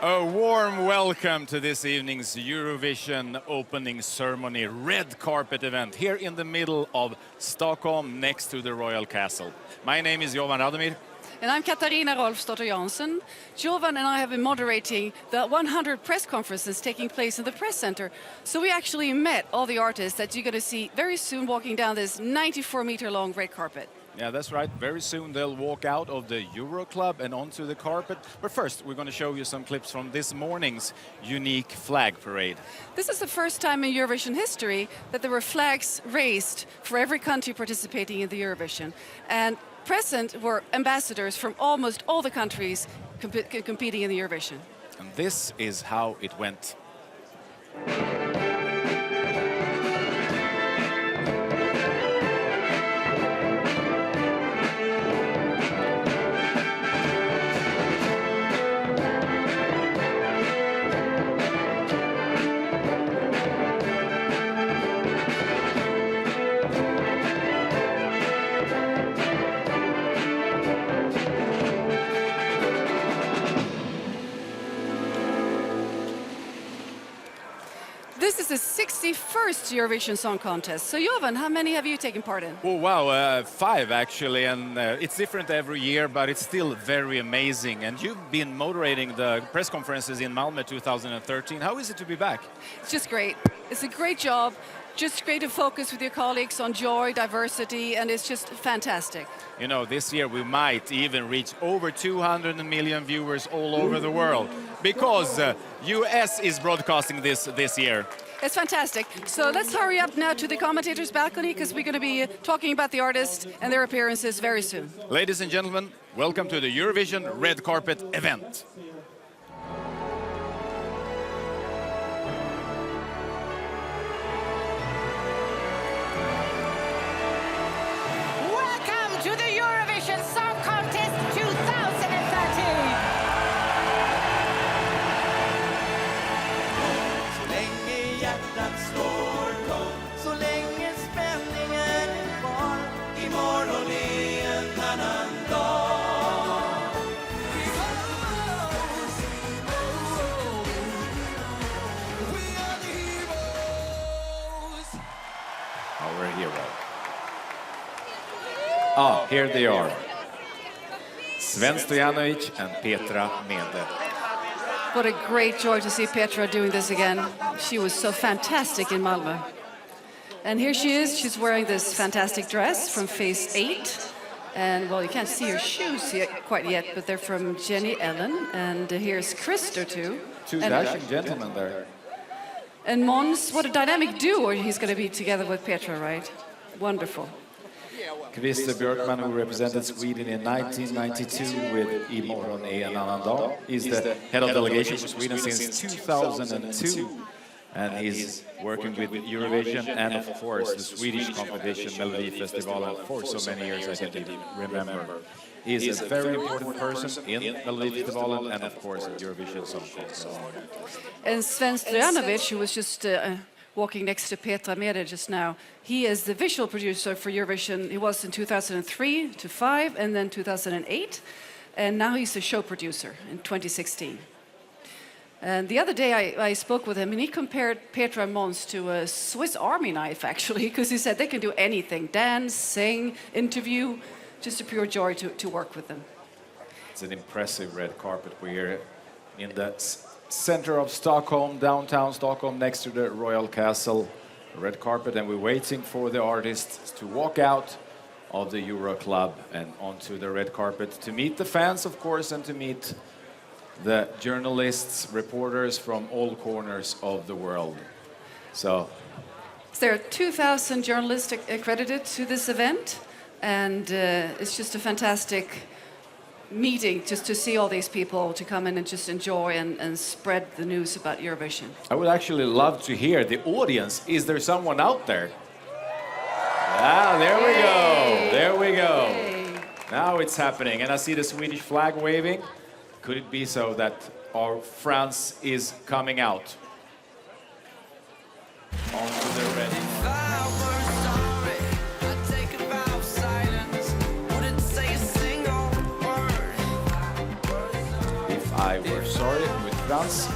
A warm welcome to this evening's Eurovision opening ceremony red carpet event here in the middle of Stockholm next to the Royal Castle. My name is Jovan Radomir. And I'm Katarina Rolfsdotter Jansson. Jovan and I have been moderating the 100 press conferences taking place in the press center. So we actually met all the artists that you're going to see very soon walking down this 94-meter long red carpet. Yeah, that's right. Very soon they'll walk out of the Euro Club and onto the carpet. But first, we're going to show you some clips from this morning's unique flag parade. This is the first time in Eurovision history that there were flags raised for every country participating in the Eurovision. And present were ambassadors from almost all the countries competing in the Eurovision. And this is how it went. This is the 61st Eurovision Song Contest. So, Jovan, how many have you taken part in? Oh, wow, 5 actually, and it's different every year, but it's still very amazing. And you've been moderating the press conferences in Malmö 2013. How is it to be back? It's just great. It's a great job. Just great to focus with your colleagues on joy, diversity, and it's just fantastic. You know, this year we might even reach over 200 million viewers all over the world because US is broadcasting this year. It's fantastic. So let's hurry up now to the commentators' balcony because we're going to be talking about the artists and their appearances very soon. Ladies and gentlemen, welcome to the Eurovision red carpet event. To the Eurovision Song Contest 2013! Så länge hjärtat slår kom, så länge spänningen är kvar, imorgon är en annan dag. We are the heroes. Our hero. Ah, here they are. Sven Stojanovic and Petra Mede. What a great joy to see Petra doing this again. She was so fantastic in Malmö. And here she is. She's wearing this fantastic dress from Phase 8. And, well, you can't see her shoes quite yet, but they're from Jenny Ellen. And here's Christer, too. Two dashing gentlemen there. And Måns, what a dynamic duo he's going to be together with Petra, right? Wonderful. Christer Björkman, who represented Sweden in 1992 with Imorgon är en annan dag, is the head of delegation for Sweden since 2002, and he's working with Eurovision and, of course, the Swedish competition Melodifestivalen for so many years I can't even remember. He is a very important person in Melodifestivalen and, of course, in Eurovision Song Contest. And Sven Stojanovic, who was just walking next to Petra Mede just now, he is the visual producer for Eurovision. He was in 2003 to 5 and then 2008. And now he's the show producer in 2016. And the other day I spoke with him and he compared Petra and Måns to a Swiss army knife, actually, because he said they can do anything, dance, sing, interview, just a pure joy to work with them. It's an impressive red carpet. We're in the center of Stockholm, downtown Stockholm, next to the Royal Castle red carpet, and we're waiting for the artists to walk out of the Euro Club and onto the red carpet to meet the fans, of course, and to meet the journalists, reporters from all corners of the world. So there are 2,000 journalists accredited to this event, and it's just a fantastic meeting just to see all these people to come in and just enjoy and spread the news about Eurovision. I would actually love to hear the audience. Is there someone out there? Ah, there we go. There we go. Yay. Now it's happening. And I see the Swedish flag waving. Could it be so that our France is coming out? Onto the red. I were sorry. With Frans.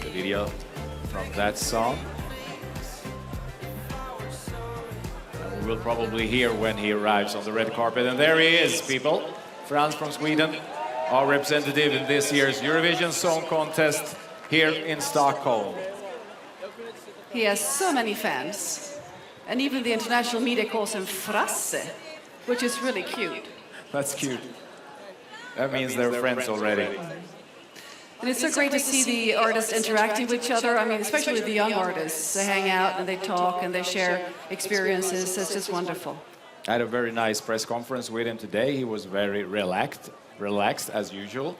The video from that song. And we will probably hear when he arrives on the red carpet. And there he is, people. Frans from Sweden, our representative in this year's Eurovision Song Contest here in Stockholm. He has so many fans. And even the international media calls him Frasse, which is really cute. That's cute. That means they're friends already. And it's so great to see the artists interacting with each other. I mean, especially with the young artists. They hang out and they talk and they share experiences. It's just wonderful. I had a very nice press conference with him today. He was very relaxed as usual.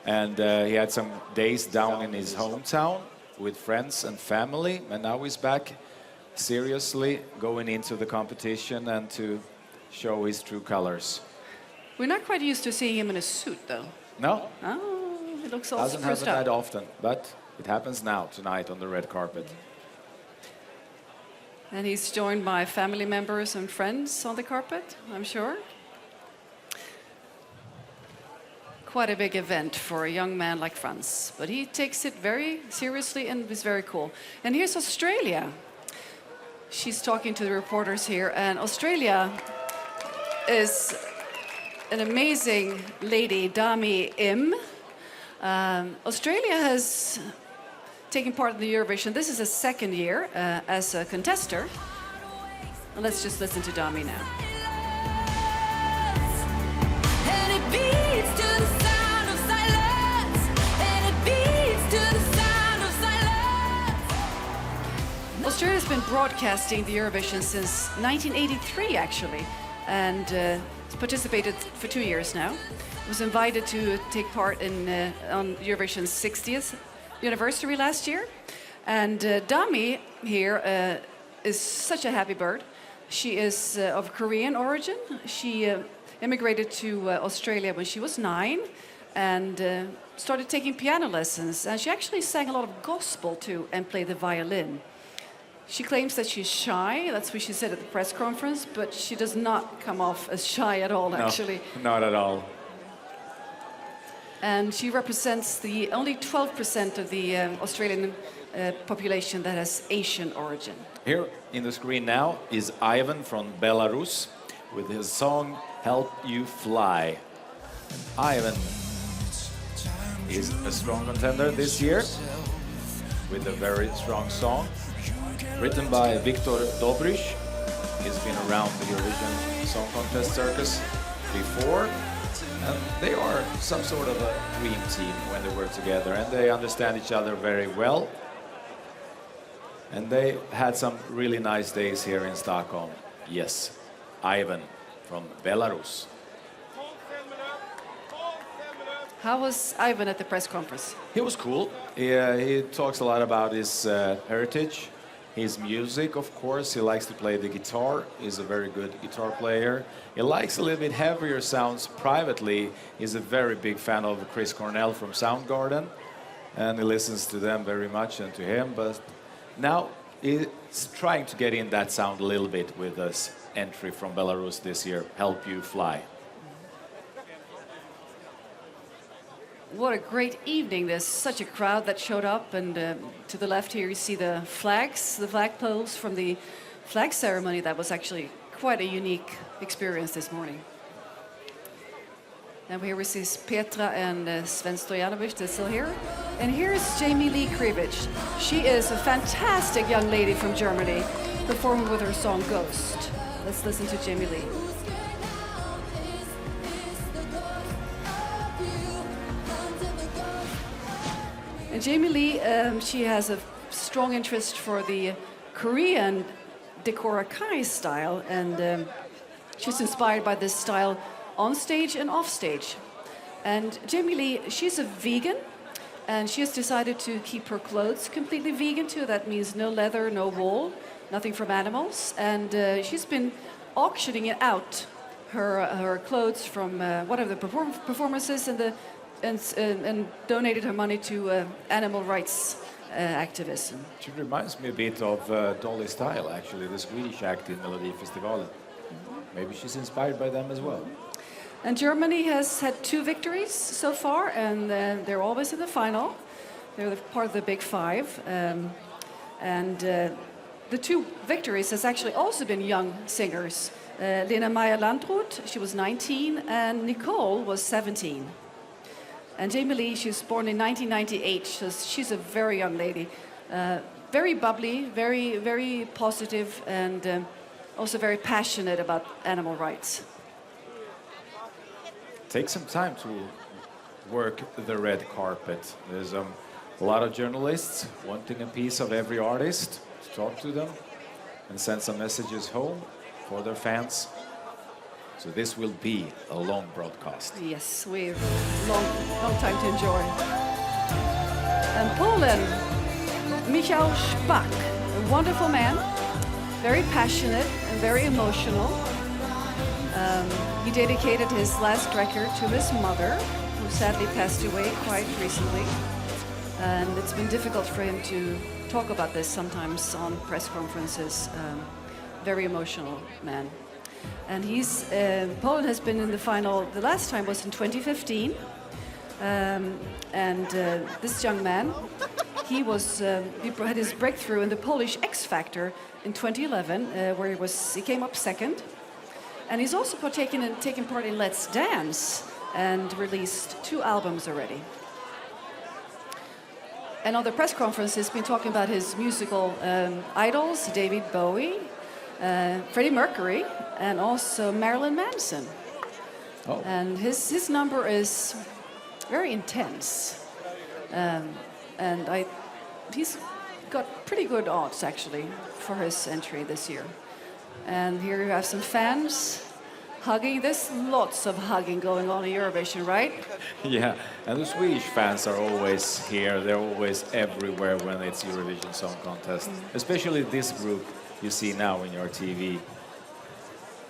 And he had some days down in his hometown with friends and family. And now he's back seriously going into the competition and to show his true colors. We're not quite used to seeing him in a suit, though. No, Oh, he looks all doesn't spruced happen that up. often, but it happens now, tonight on the red carpet. And he's joined by family members and friends on the carpet, I'm sure. Quite a big event for a young man like Frans, but he takes it very seriously and is very cool. And here's Australia. She's talking to the reporters here, and Australia is an amazing lady, Dami Im. Australia has taken part in the Eurovision. This is a second year as a contester. Let's just listen to Dami now. And it beats to the sound of silence. And it beats to the sound of silence. Australia's been broadcasting the Eurovision since 1983, actually, and it's participated for 2 years now. Was invited to take part in on Eurovision's 60th anniversary last year, and Dami here is such a happy bird. She is of Korean origin. She immigrated to Australia when she was 9 and started taking piano lessons, and she actually sang a lot of gospel too and played the violin. She claims that she's shy, that's what she said at the press conference, but she does not come off as shy at all, actually. No, not at all. And she represents the only 12% of the Australian population that has Asian origin. Here in the screen now is Ivan from Belarus with his song Help You Fly. Ivan is a strong contender this year with a very strong song written by Viktor Dobrich. He's been around the Eurovision Song Contest circus before, and they are some sort of a dream team when they work together, and they understand each other very well. And they had some really nice days here in Stockholm. Yes, Ivan from Belarus. How was Ivan at the press conference? He was cool. He talks a lot about his heritage, his music, of course. He likes to play the guitar. He's a very good guitar player. He likes a little bit heavier sounds privately. He's a very big fan of Chris Cornell from Soundgarden, and he listens to them very much and to him. But now he's trying to get in that sound a little bit with this entry from Belarus this year, Help You Fly. What a great evening. There's such a crowd that showed up, and to the left here you see the flags, the flagpoles from the flag ceremony. That was actually quite a unique experience this morning. And here we see Petra and Sven Stojanovic, they're still here. And here's Jamie Lee Krivich. She is a fantastic young lady from Germany, performing with her song Ghost. Let's listen to Jamie Lee. And Jamie Lee, she has a strong interest for the Korean Dekorakai style, and she's inspired by this style on stage and off stage. And Jamie Lee, she's a vegan, and she has decided to keep her clothes completely vegan too. That means no leather, no wool, nothing from animals. And she's been auctioning it out, her clothes from one of the performances and donated her money to animal rights activism. She reminds me a bit of Dolly Style, actually, the Swedish act in Melodifestivalen. Maybe she's inspired by them as well. And Germany has had 2 victories so far, and they're always in the final. They're part of the Big Five. The 2 victories has actually also been young singers. Lena Meyer-Landrut, she was 19, and Nicole was 17. And Jamie Lee, she was born in 1998, so she's a very young lady. Very bubbly, very, very positive, and also very passionate about animal rights. Take some time to work the red carpet. There's a lot of journalists wanting a piece of every artist to talk to them and send some messages home for their fans. So this will be a long broadcast. Yes, we've long time to enjoy. And Poland, Michał Szpak, a wonderful man, very passionate and very emotional. He dedicated his last record to his mother, who sadly passed away quite recently. And it's been difficult for him to talk about this sometimes on press conferences. Very emotional man. And Poland has been in the final, the last time was in 2015. This young man, he had his breakthrough in the Polish X Factor in 2011, where he came up second. And he's also taken part in Let's Dance and released 2 albums already. And on the press conference, he's been talking about his musical idols, David Bowie, Freddie Mercury, and also Marilyn Manson. Oh. And his number is very intense. He's got pretty good odds, actually, for his entry this year. And here you have some fans hugging. There's lots of hugging going on in Eurovision, right? Yeah, and the Swedish fans are always here. They're always everywhere when it's Eurovision Song Contest. Especially this group you see now in your TV.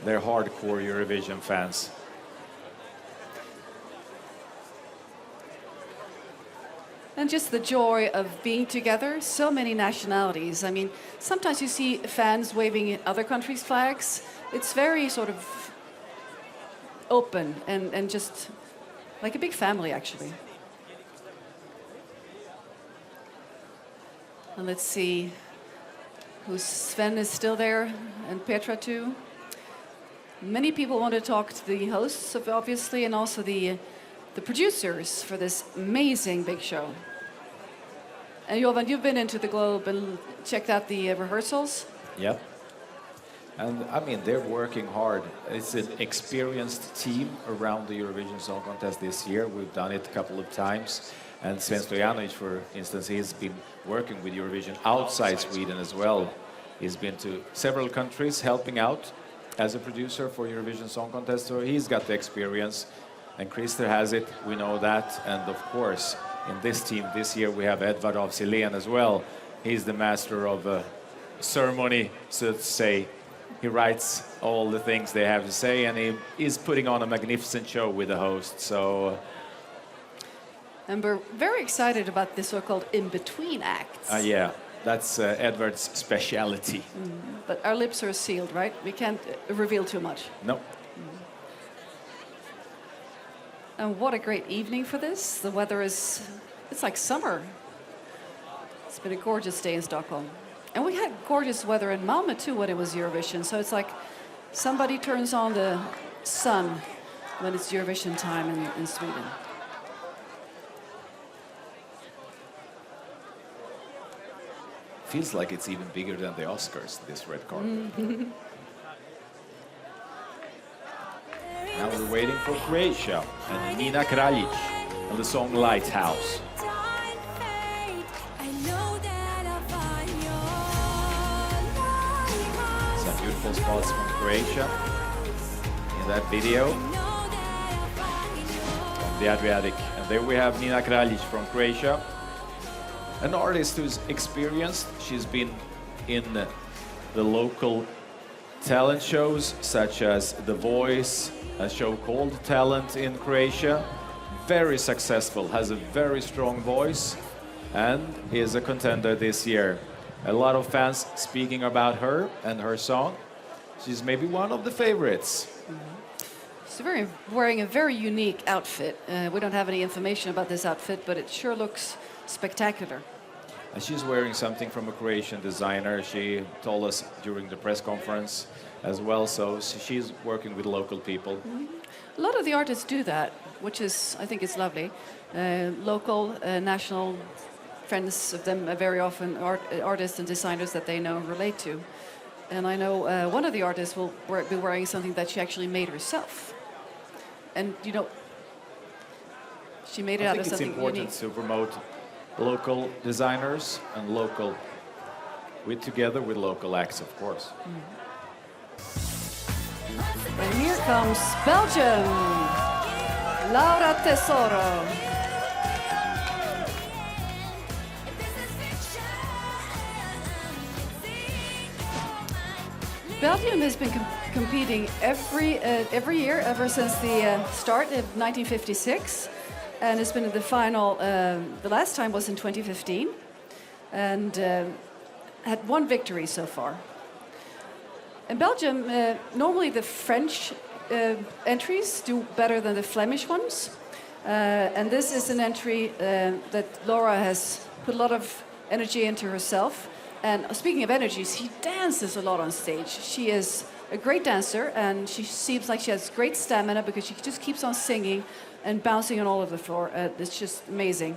They're hardcore Eurovision fans. And just the joy of being together, so many nationalities. I mean, sometimes you see fans waving other countries' flags. It's very sort of open and just like a big family, actually. And let's see, Sven is still there, and Petra too. Many people want to talk to the hosts, obviously, and also the producers for this amazing big show. And Jovan, you've been into the Globe and checked out the rehearsals? Yep. And I mean, they're working hard. It's an experienced team around the Eurovision Song Contest this year. We've done it a couple of times. And Sven Stojanovic, for instance, he's been working with Eurovision outside Sweden as well. He's been to several countries helping out as a producer for Eurovision Song Contest. So he's got the experience. And Christer has it, we know that. And of course, in this team this year, we have Edvard af Sillén as well. He's the master of ceremony, so to say. He writes all the things they have to say, and he is putting on a magnificent show with the host. So, and we're very excited about the so-called in-between acts. yeah, that's Edvard's speciality. But our lips are sealed, right? We can't reveal too much. No. And what a great evening for this. The weather it's like summer. It's been a gorgeous day in Stockholm. And we had gorgeous weather in Malmö too when it was Eurovision. So it's like somebody turns on the sun when it's Eurovision time in Sweden. Feels like it's even bigger than the Oscars, this red carpet. Now we're waiting for Croatia and Nina Kraljic and the song Lighthouse. Some beautiful spots from Croatia in that video. The Adriatic. And there we have Nina Kraljic from Croatia. An artist who's experienced. She's been in the local talent shows such as The Voice, a show called Talent in Croatia. Very successful, has a very strong voice, and is a contender this year. A lot of fans speaking about her and her song. She's maybe one of the favorites. She's wearing a very unique outfit. We don't have any information about this outfit, but it sure looks spectacular. And she's wearing something from a Croatian designer. She told us during the press conference as well, so she's working with local people. A lot of the artists do that, which is, I think, is lovely. Local, national friends of them are very often artists and designers that they know and relate to. And I know one of the artists will be wearing something that she actually made herself. And, you know, she made it out of something unique. I think it's important to promote local designers and local, together with local acts, of course. And here comes Belgium, Laura Tesoro. Belgium has been competing every year ever since the start of 1956, and has been in the final. The last time was in 2015, and had one victory so far. In Belgium, normally the French entries do better than the Flemish ones, and this is an entry that Laura has put a lot of energy into herself. And speaking of energy, she dances a lot on stage. She is a great dancer, and she seems like she has great stamina because she just keeps on singing and bouncing on all over the floor. It's just amazing.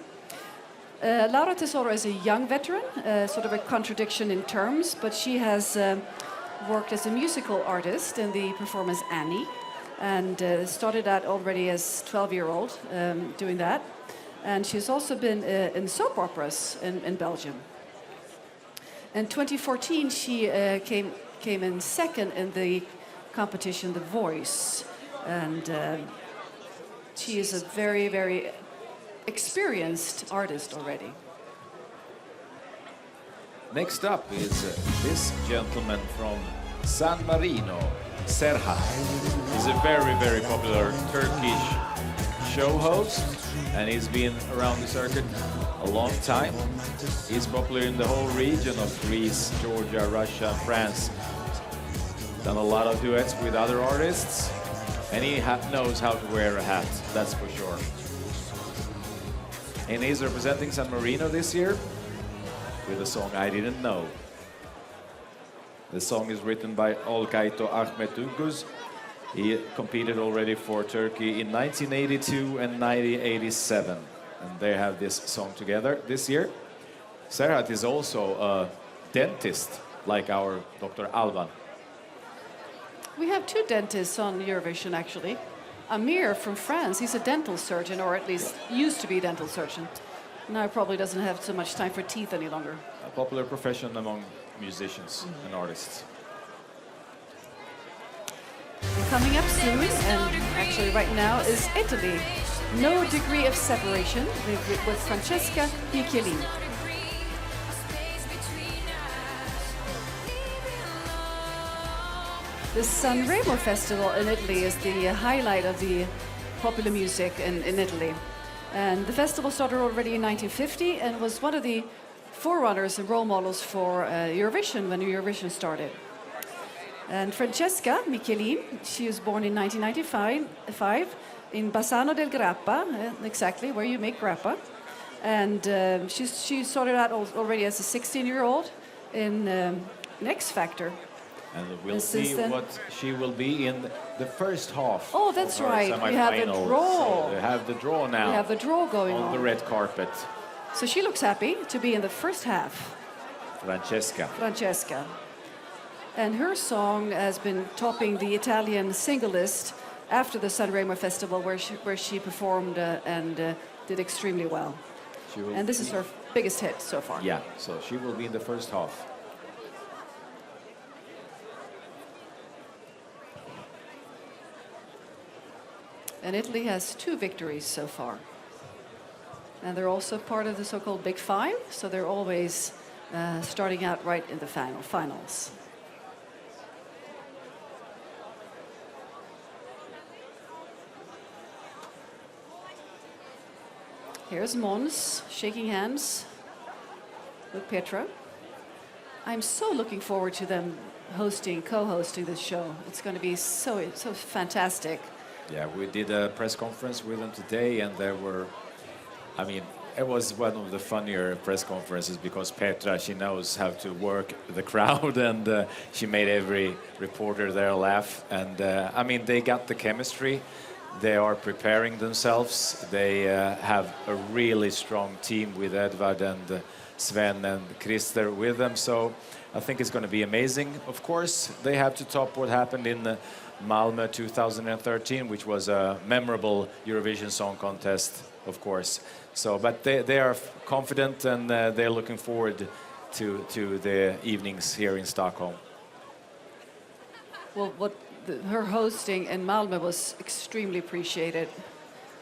Laura Tesoro is a young veteran, sort of a contradiction in terms, but she has worked as a musical artist in the performance Annie, and started out already as 12-year-old doing that. And she's also been in soap operas in Belgium. In 2014, she came in second in the competition The Voice, and she is a very, very experienced artist already. Next up is this gentleman from San Marino, Serhat. He's a very, very popular Turkish show host, and he's been around the circuit a long time. He's popular in the whole region of Greece, Georgia, Russia, France. Done a lot of duets with other artists, and he knows how to wear a hat, that's for sure. And he's representing San Marino this year with the song I Didn't Know. The song is written by Olkaito Ahmetuguz. He competed already for Turkey in 1982 and 1987. And they have this song together this year. Serhat is also a dentist, like our Dr. Alban. We have two dentists on Eurovision, actually. Amir from France, he's a dental surgeon, or at least used to be a dental surgeon. Now probably doesn't have so much time for teeth any longer. A popular profession among musicians and artists. Coming up soon, and actually right now, is Italy. No Degree of Separation with Francesca Michelin. The Sanremo Festival in Italy is the highlight of the popular music in Italy. And the festival started already in 1950 and was one of the forerunners and role models for Eurovision when Eurovision started. And Francesca Michelin, she was born in 1995 in Bassano del Grappa, exactly where you make grappa. And she started out already as a 16-year-old in X Factor. And we'll see what she will be in the first half. Oh, that's right. We have the draw. So they have the draw now. We have the draw going on the red carpet. So she looks happy to be in the first half. Francesca. And her song has been topping the Italian single list after the Sanremo Festival, where she performed and did extremely well. And this is her biggest hit so far. Yeah, so she will be in the first half. And Italy has 2 victories so far. And they're also part of the so-called Big Five, so they're always starting out right in the finals. Here's Mons shaking hands with Petra. I'm so looking forward to them co-hosting this show. It's going to be so fantastic. Yeah, we did a press conference with them today, and there were, I mean, it was one of the funnier press conferences because Petra, she knows how to work the crowd, and she made every reporter there laugh. And I mean, they got the chemistry. They are preparing themselves. They have a really strong team with Edvard and Sven and Christer with them. So I think it's going to be amazing. Of course, they have to top what happened in Malmö 2013, which was a memorable Eurovision Song Contest, of course. So, but they are confident, and they're looking forward to the evenings here in Stockholm. Well, her hosting in Malmö was extremely appreciated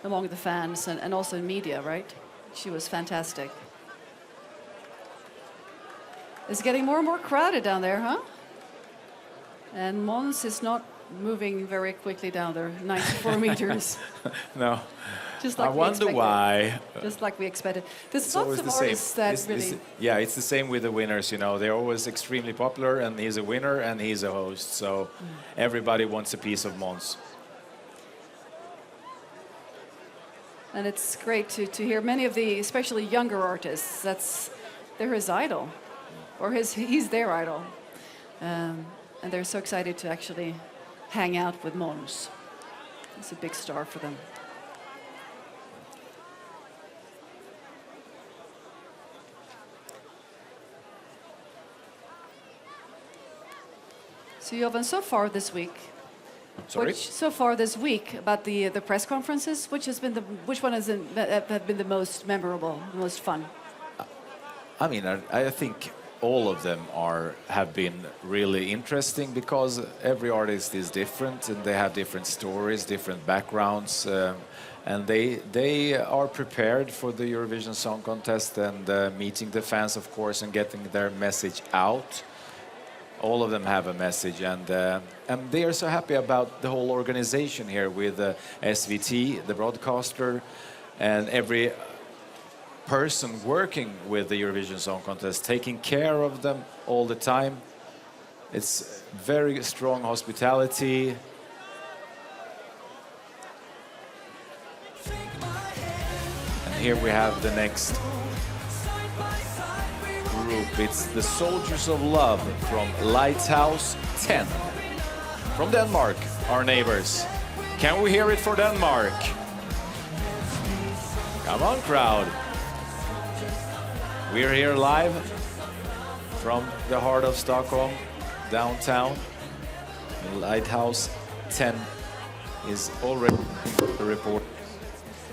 among the fans and also in media, right? She was fantastic. It's getting more and more crowded down there, huh? And Måns is not moving very quickly down there, 94 meters. No. Just like I wonder why. Just like we expected. There's It's lots always of the same. artists that really... Yeah, it's the same with the winners, you know. They're always extremely popular, and he's a winner, and he's a host. So everybody wants a piece of Måns. And it's great to hear many of the, especially younger artists, they're his idol, or he's their idol. And they're so excited to actually hang out with Måns. It's a big star for them. So Jovan, so far this week, Sorry? so far this week about the press conferences, which one has been the most memorable, the most fun? I mean, I think all of them have been really interesting because every artist is different and they have different stories, different backgrounds, and they are prepared for the Eurovision Song Contest and meeting the fans, of course, and getting their message out. All of them have a message, and they are so happy about the whole organization here with SVT, the broadcaster, and every person working with the Eurovision Song Contest, taking care of them all the time. It's very strong hospitality. And here we have the next group. It's the Soldiers of Love from Lighthouse 10. From Denmark, our neighbors. Can we hear it for Denmark? Come on, crowd. We're here live from the heart of Stockholm, downtown. Lighthouse 10 is already a report.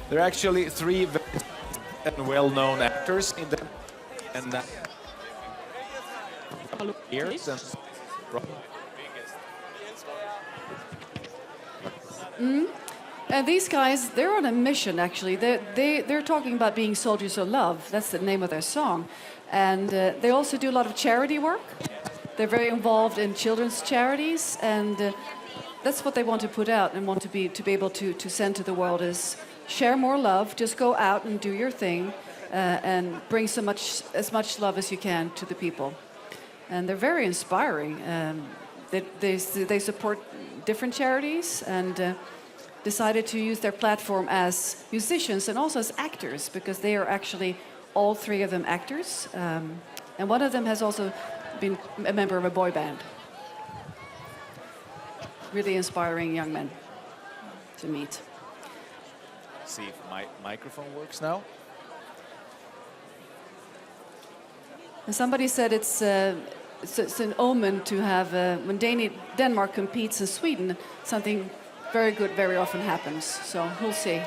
There are actually three very well-known actors in them, and years And these guys, they're on a mission, actually. They're talking about being soldiers of love. That's the name of their song. And they also do a lot of charity work. They're very involved in children's charities. And that's what they want to put out and want to be able to send to the world is share more love. Just go out and do your thing and bring as much love as you can to the people. And they're very inspiring. They support different charities and decided to use their platform as musicians and also as actors because they are actually all three of them actors. And one of them has also been a member of a boy band. Really inspiring young men to meet. See if my microphone works now. And somebody said it's an omen to have, when Denmark competes in Sweden, something very good very often happens. So we'll see.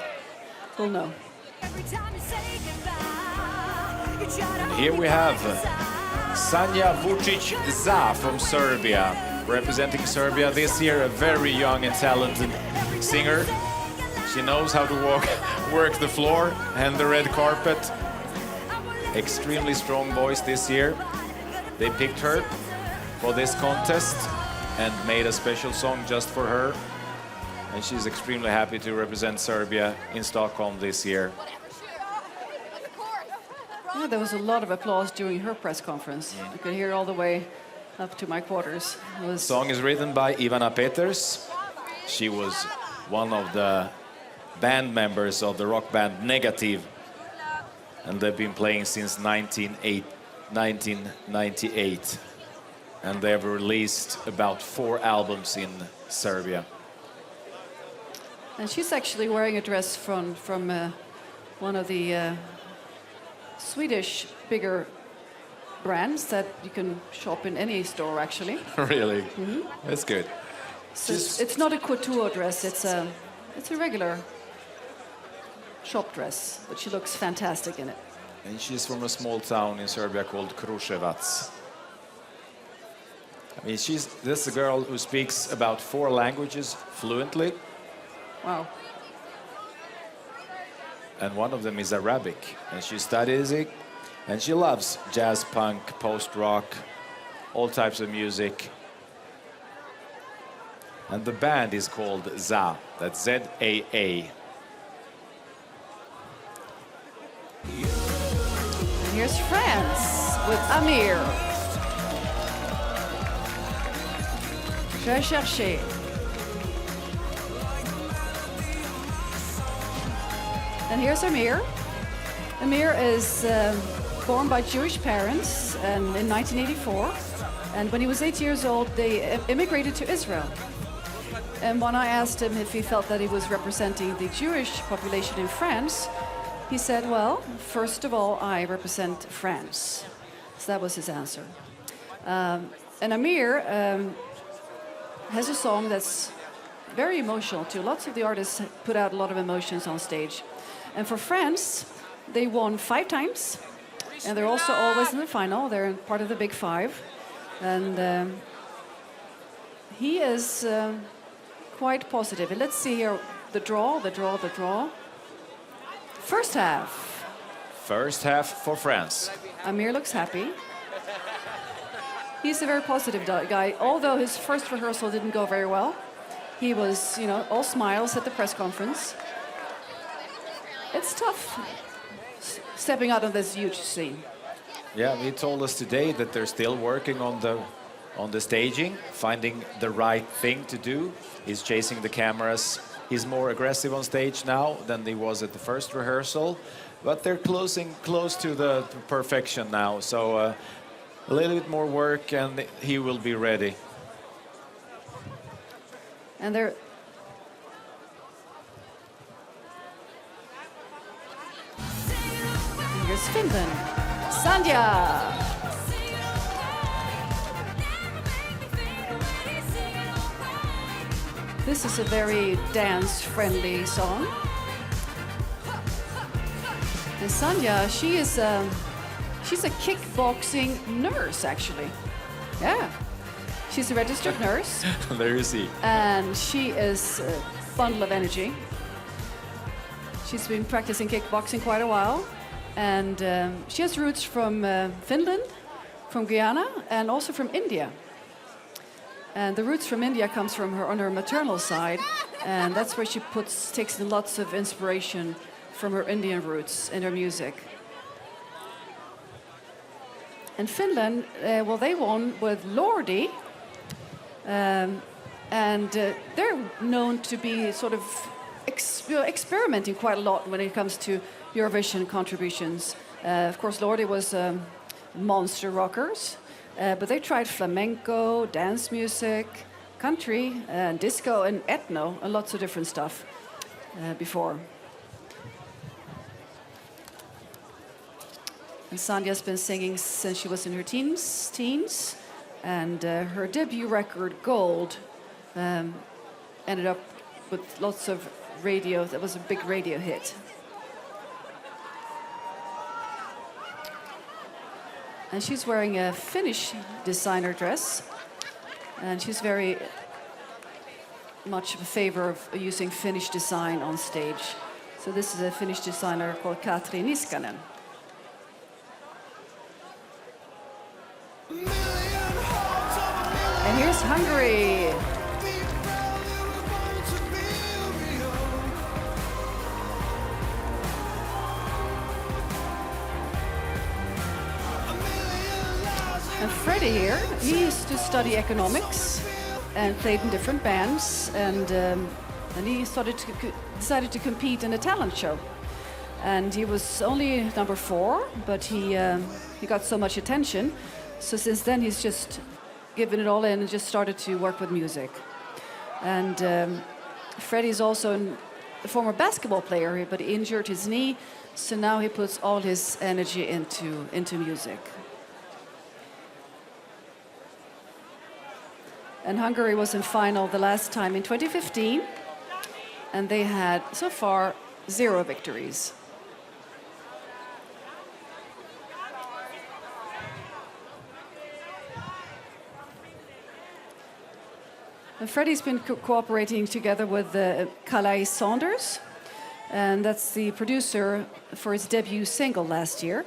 We'll know. And here we have Sanja Vucic-Za from Serbia, representing Serbia this year, a very young and talented singer. She knows how to work the floor and the red carpet. Extremely strong voice this year. They picked her for this contest and made a special song just for her. And she's extremely happy to represent Serbia in Stockholm this year. Yeah, there was a lot of applause during her press conference. I could hear all the way up to my quarters. The song is written by Ivana Peters. She was one of the band members of the rock band Negative. And they've been playing since 1998. And they've released about 4 albums in Serbia. And she's actually wearing a dress from one of the Swedish bigger brands that you can shop in any store, actually. Really? That's good. So it's not a couture dress, it's a regular shop dress, but she looks fantastic in it. And she's from a small town in Serbia called Kruševac. I mean, this is a girl who speaks about 4 languages fluently, Wow. and one of them is Arabic. And she studies it, and she loves jazz, punk, post-rock, all types of music. And the band is called ZA, that's Z-A-A. And here's France with Amir. Je cherchais. And here's Amir. Amir is born by Jewish parents in 1984. And when he was 8 years old, they immigrated to Israel. And when I asked him if he felt that he was representing the Jewish population in France, he said, well, first of all, I represent France. So that was his answer. And Amir has a song that's very emotional too. Lots of the artists put out a lot of emotions on stage. And for France, they won 5 times. And they're also always in the final. They're part of the Big Five. And he is quite positive. And let's see here, the draw. First half. First half for France. Amir looks happy. He's a very positive guy. Although his first rehearsal didn't go very well, he was, all smiles at the press conference. It's tough stepping out on this huge scene. Yeah, he told us today that they're still working on the staging, finding the right thing to do. He's chasing the cameras. He's more aggressive on stage now than he was at the first rehearsal, but they're close to the perfection now. So a little bit more work and he will be ready. And they're here's Finland. Sandhya. This is a very dance-friendly song. And Sandhya, she's a kickboxing nurse, actually. Yeah. She's a registered nurse. There you see. And she is a bundle of energy. She's been practicing kickboxing quite a while. And she has roots from Finland, from Guyana, and also from India. And the roots from India comes from her on her maternal side, and that's where she takes in lots of inspiration from her Indian roots in her music. And Finland, well, they won with Lordi, and they're known to be sort of experimenting quite a lot when it comes to Eurovision contributions. Of course, Lordi was monster rockers. But they tried flamenco, dance music, country, disco, and ethno, and lots of different stuff before. And Sandhya's been singing since she was in her teens, and her debut record, Gold, ended up with lots of radio. That was a big radio hit. And she's wearing a Finnish designer dress. And she's very much in favor of using Finnish design on stage. So this is a Finnish designer called Katri Niskanen. And here's Hungary. And Freddie here, he used to study economics and played in different bands. And and he decided to compete in a talent show. And he was only number 4, but he got so much attention. So since then, he's just given it all in and just started to work with music. And Freddie's also a former basketball player, but he injured his knee, so now he puts all his energy into music. And Hungary was in final the last time in 2015, and they had so far 0 victories. And Freddie's been cooperating together with Calais Saunders, and that's the producer for his debut single last year.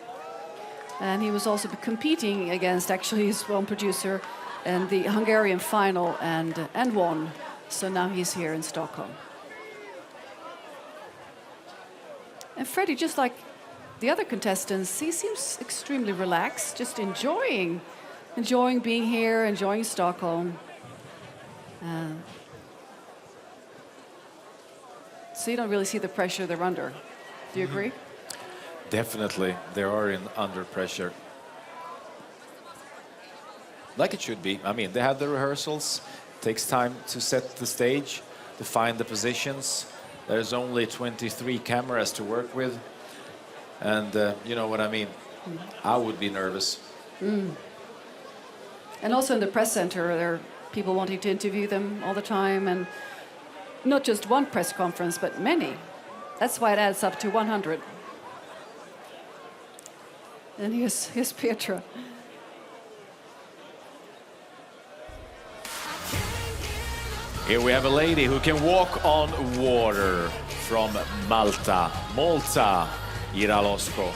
And he was also competing against actually his own producer in the Hungarian final and won. So now he's here in Stockholm. And Freddie, just like the other contestants, he seems extremely relaxed, just enjoying being here, enjoying Stockholm. So you don't really see the pressure they're under. Do you agree? Definitely, they are under pressure. Like it should be. I mean, they have the rehearsals. It takes time to set the stage, to find the positions. There's only 23 cameras to work with. And you know what I mean? I would be nervous. And also in the press center, there are people wanting to interview them all the time, and not just one press conference, but many. That's why it adds up to 100. And here's Petra. Here we have a lady who can walk on water from Malta, Iralosko.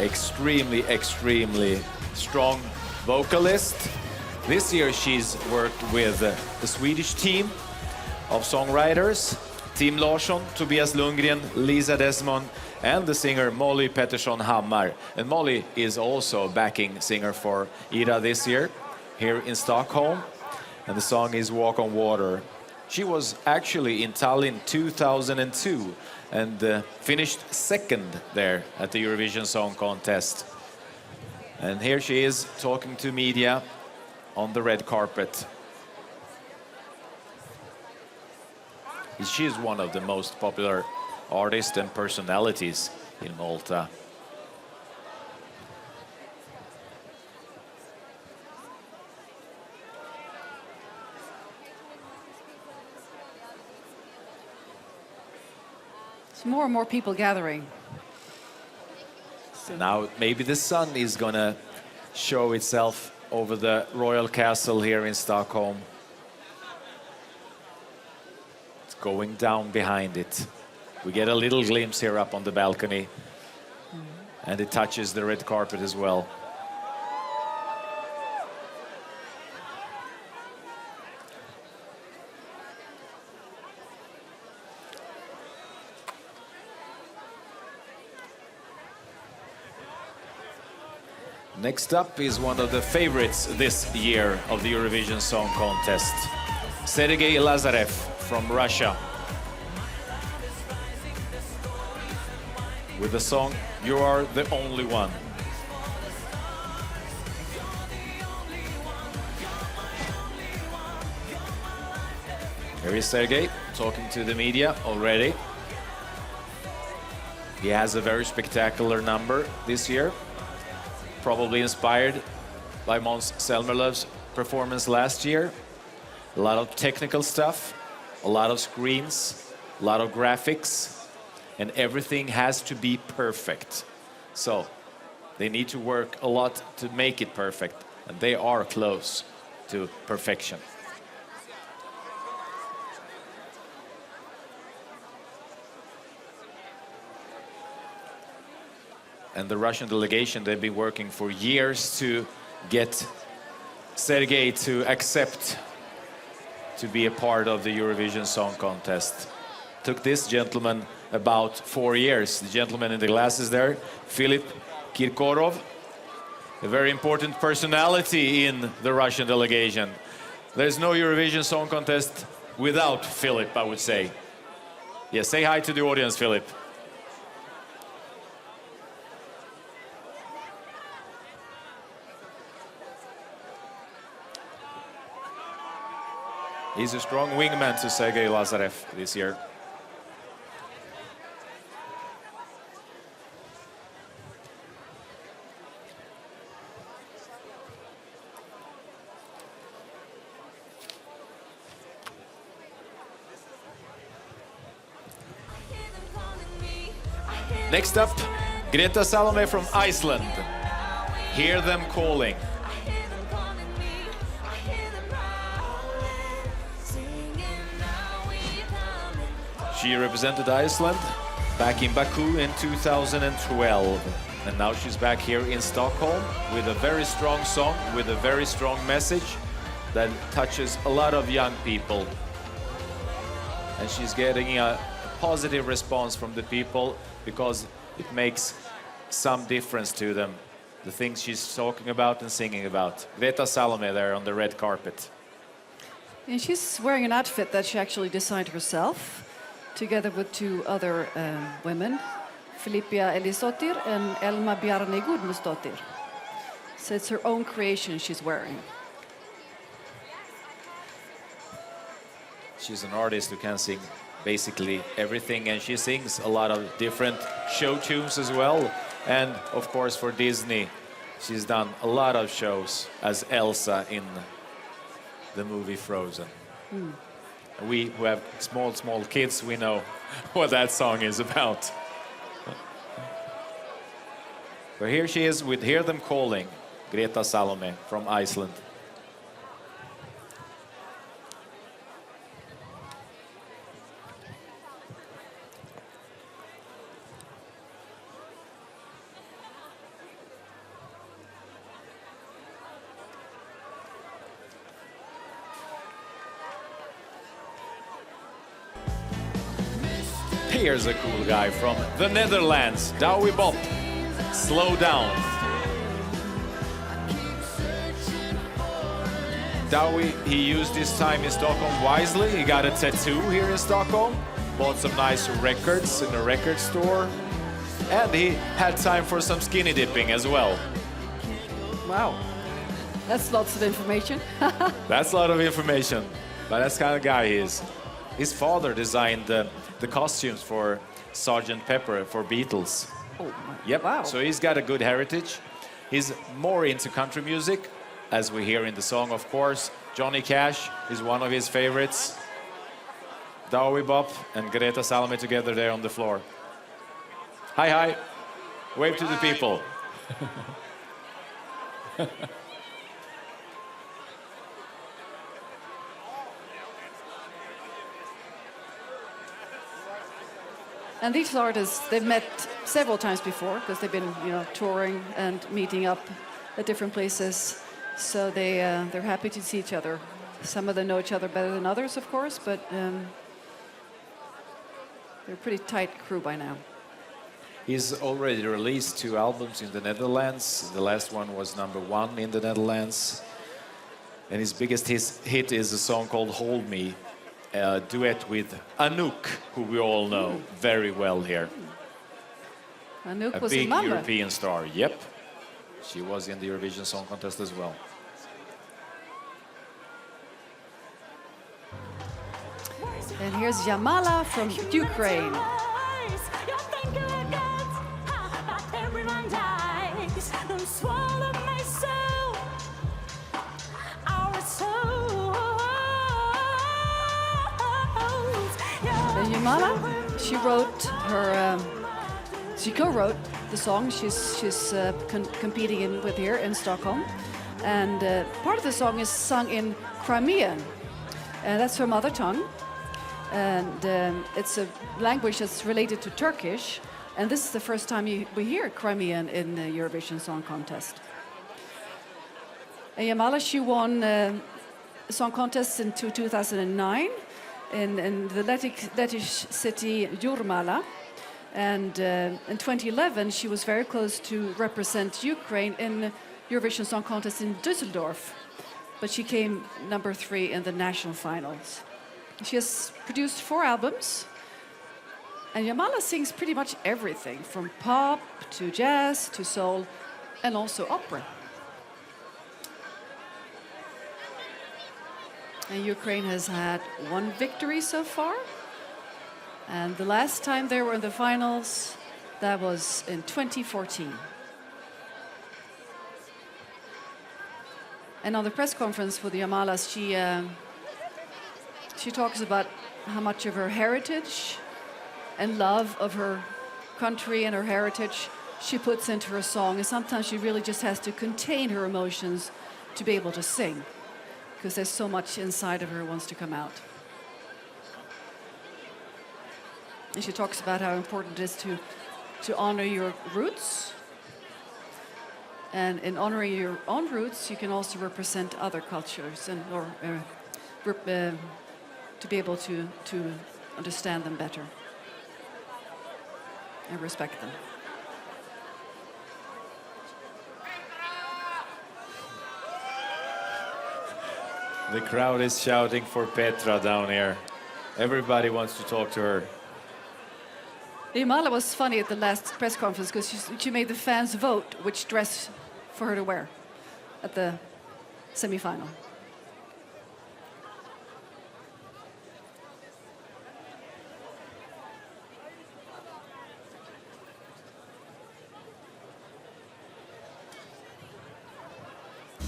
Extremely strong vocalist. This year she's worked with the Swedish team of songwriters, Tim Larsson, Tobias Lundgren, Lisa Desmond, and the singer Molly Pettersson Hammar. And Molly is also backing singer for Ira this year, here in Stockholm. And the song is Walk on Water. She was actually in Tallinn 2002 and finished 2nd there at the Eurovision Song Contest. And here she is talking to media on the red carpet. She is one of the most popular artists and personalities in Malta. It's more and more people gathering. So now maybe the sun is gonna show itself over the royal castle here in Stockholm. It's going down behind it. We get a little glimpse here up on the balcony. And it touches the red carpet as well. Next up is one of the favorites this year of the Eurovision Song Contest, Sergei Lazarev from Russia, with the song You Are the Only One. Here is Sergei talking to the media already. He has a very spectacular number this year, probably inspired by Måns Zelmerlöw's performance last year. A lot of technical stuff, a lot of screens, a lot of graphics, and everything has to be perfect. So they need to work a lot to make it perfect, and they are close to perfection. And the Russian delegation, they've been working for years to get Sergei to accept to be a part of the Eurovision Song Contest. Took this gentleman about 4 years. The gentleman in the glasses there, Philip Kirkorov, a very important personality in the Russian delegation. There's no Eurovision Song Contest without Philip, I would say. Yeah, say hi to the audience, Philip. He's a strong wingman to Sergei Lazarev this year. Next up, Greta Salome from Iceland. Hear Them Calling. She represented Iceland back in Baku in 2012. And now she's back here in Stockholm with a very strong song, with a very strong message that touches a lot of young people. And she's getting a positive response from the people because it makes some difference to them, the things she's talking about and singing about. Greta Salome there on the red carpet. And she's wearing an outfit that she actually designed herself, together with two other women, Filippia Elisdottir and Elma Bjarne Gudmundsdottir. So it's her own creation she's wearing. She's an artist who can sing basically everything, and she sings a lot of different show tunes as well. And of course for Disney, she's done a lot of shows as Elsa in the movie Frozen. We who have small kids, we know what that song is about. But here she is with Hear Them Calling, Greta Salome from Iceland. Here's a cool guy from the Netherlands, Douwe Bob, Slow Down. Douwe, he used his time in Stockholm wisely. He got a tattoo here in Stockholm, bought some nice records in a record store, and he had time for some skinny dipping as well. Wow, that's lots of information. That's a lot of information, but that's the kind of guy he is. His father designed the costumes for Sgt. Pepper for Beatles. Oh, Yep. wow. So he's got a good heritage. He's more into country music, as we hear in the song, of course. Johnny Cash is one of his favorites. Douwe Bob and Greta Salome together there on the floor. Hi, hi. Wave to the people. And these artists, they've met several times before because they've been, touring and meeting up at different places. So they're happy to see each other. Some of them know each other better than others, of course, but they're a pretty tight crew by now. He's already released 2 albums in the Netherlands. The last one was #1 in the Netherlands. And his biggest hit is a song called Hold Me, a duet with Anouk, who we all know very well here. Anouk A was big his mama. European star, yep. She was in the Eurovision Song Contest as well. And here's Jamala from Ukraine. And Jamala, she wrote her, she co-wrote the song she's competing with here in Stockholm. And part of the song is sung in Crimean. That's her mother tongue. And it's a language that's related to Turkish. And this is the first time we hear Crimean in the Eurovision Song Contest. And Jamala, she won a song contest in 2009 in the Lettish city Jurmala. And in 2011, she was very close to represent Ukraine in Eurovision Song Contest in Düsseldorf. But she came #3 in the national finals. She has produced 4 albums. And Jamala sings pretty much everything, from pop to jazz to soul and also opera. And Ukraine has had 1 victory so far. And the last time they were in the finals, that was in 2014. And on the press conference for the Jamalas, she talks about how much of her heritage and love of her country and her heritage she puts into her song. And sometimes she really just has to contain her emotions to be able to sing, because there's so much inside of her wants to come out. And she talks about how important it is to honor your roots. And in honoring your own roots, you can also represent other cultures and to be able to understand them better and respect them. The crowd is shouting for Petra down here. Everybody wants to talk to her. Jamala was funny at the last press conference because she made the fans vote which dress for her to wear at the semi-final.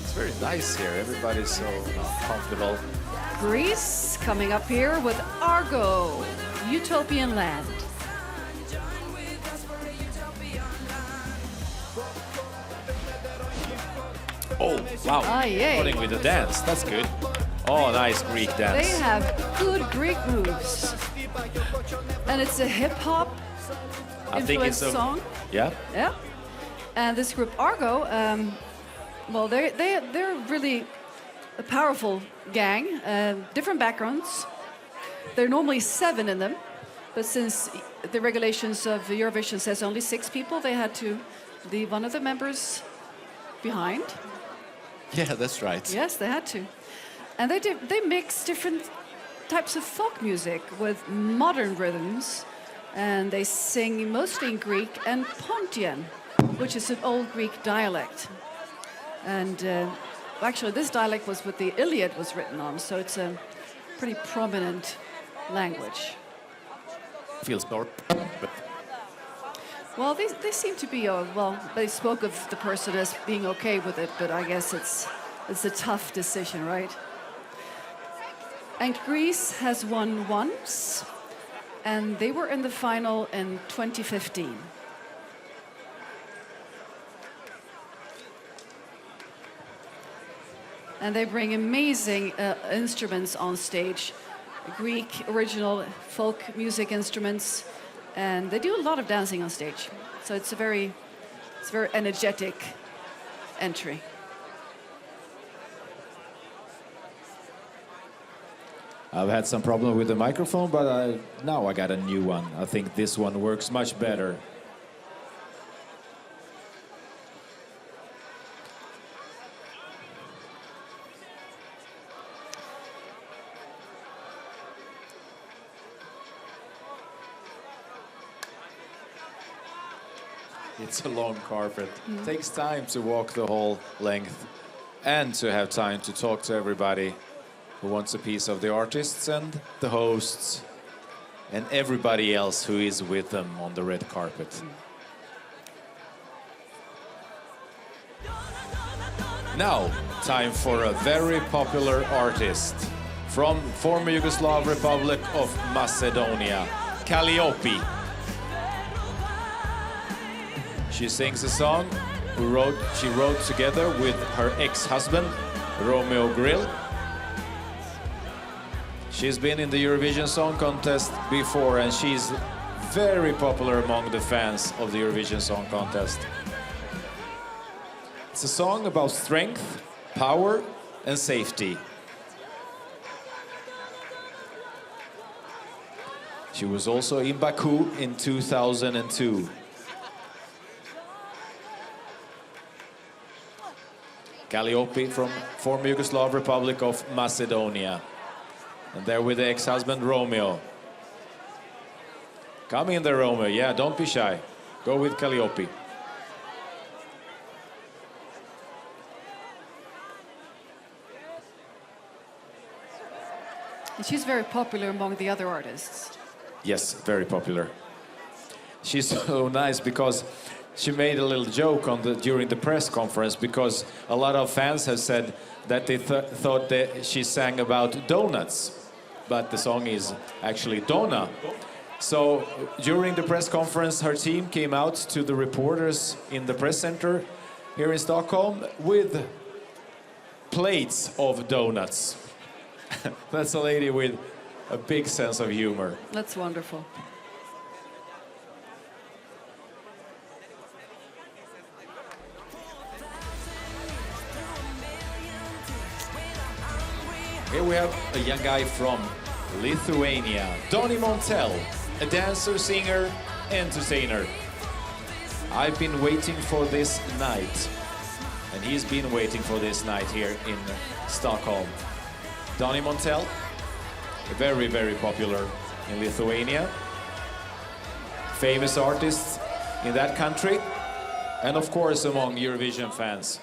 It's very nice here. Everybody's so comfortable. Greece coming up here with Argo, Utopian Land. Oh, wow. Yay. Putting with the dance. That's good. Oh, nice Greek dance. They have good Greek moves. And it's a hip-hop influenced song. Yeah? Yeah. And this group Argo, well, they're really a powerful gang, different backgrounds. There are normally 7 in them, but since the regulations of Eurovision says only 6 people, they had to leave one of the members behind. Yeah, that's right. Yes, they had to. And they mix different types of folk music with modern rhythms, and they sing mostly in Greek and Pontian, which is an old Greek dialect. And actually, this dialect was what the Iliad was written on, so it's a pretty prominent language. Feels more. Well, they seem to be, well, they spoke of the person as being okay with it, but I guess it's a tough decision, right? And Greece has won once, and they were in the final in 2015. And they bring amazing instruments on stage, Greek original folk music instruments, and they do a lot of dancing on stage. So it's a very energetic entry. I've had some problem with the microphone, but now I got a new one. I think this one works much better. It's a long carpet. It takes time to walk the whole length and to have time to talk to everybody who wants a piece of the artists and the hosts and everybody else who is with them on the red carpet. Now, time for a very popular artist from former Yugoslav Republic of Macedonia, Calliope. She sings a song she wrote together with her ex-husband, Romeo Grill. She's been in the Eurovision Song Contest before, and she's very popular among the fans of the Eurovision Song Contest. It's a song about strength, power, and safety. She was also in Baku in 2002. Calliope from former Yugoslav Republic of Macedonia. And there with the ex-husband Romeo. Come in there, Romeo. Yeah, don't be shy. Go with Calliope. And she's very popular among the other artists. Yes, very popular. She's so nice because she made a little joke during the press conference, because a lot of fans have said that they thought that she sang about donuts, but the song is actually Donna. So during the press conference, her team came out to the reporters in the press center here in Stockholm with plates of donuts. That's a lady with a big sense of humor. That's wonderful. Here we have a young guy from Lithuania, Donny Montel, a dancer, singer, entertainer. I've been waiting for this night, and he's been waiting for this night here in Stockholm. Donny Montel, very, very popular in Lithuania, famous artist in that country, and of course among Eurovision fans.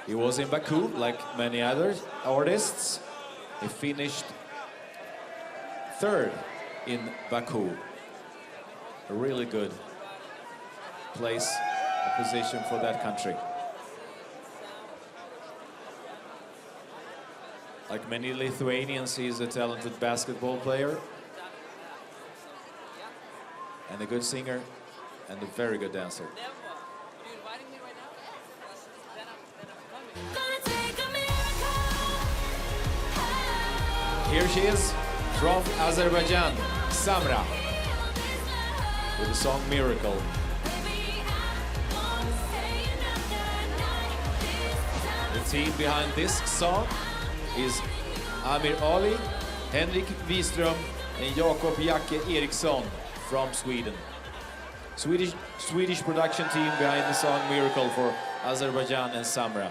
He was in Baku, like many other artists. He finished third in Baku. A really good place, a position for that country. Like many Lithuanians, he is a talented basketball player and a good singer and a very good dancer. Here she is, from Azerbaijan, Samra, with the song Miracle. The team behind this song is Amir Ali, Henrik Wiström, and Jakob Jacke Eriksson from Sweden. Swedish production team behind the song Miracle for Azerbaijan and Samra.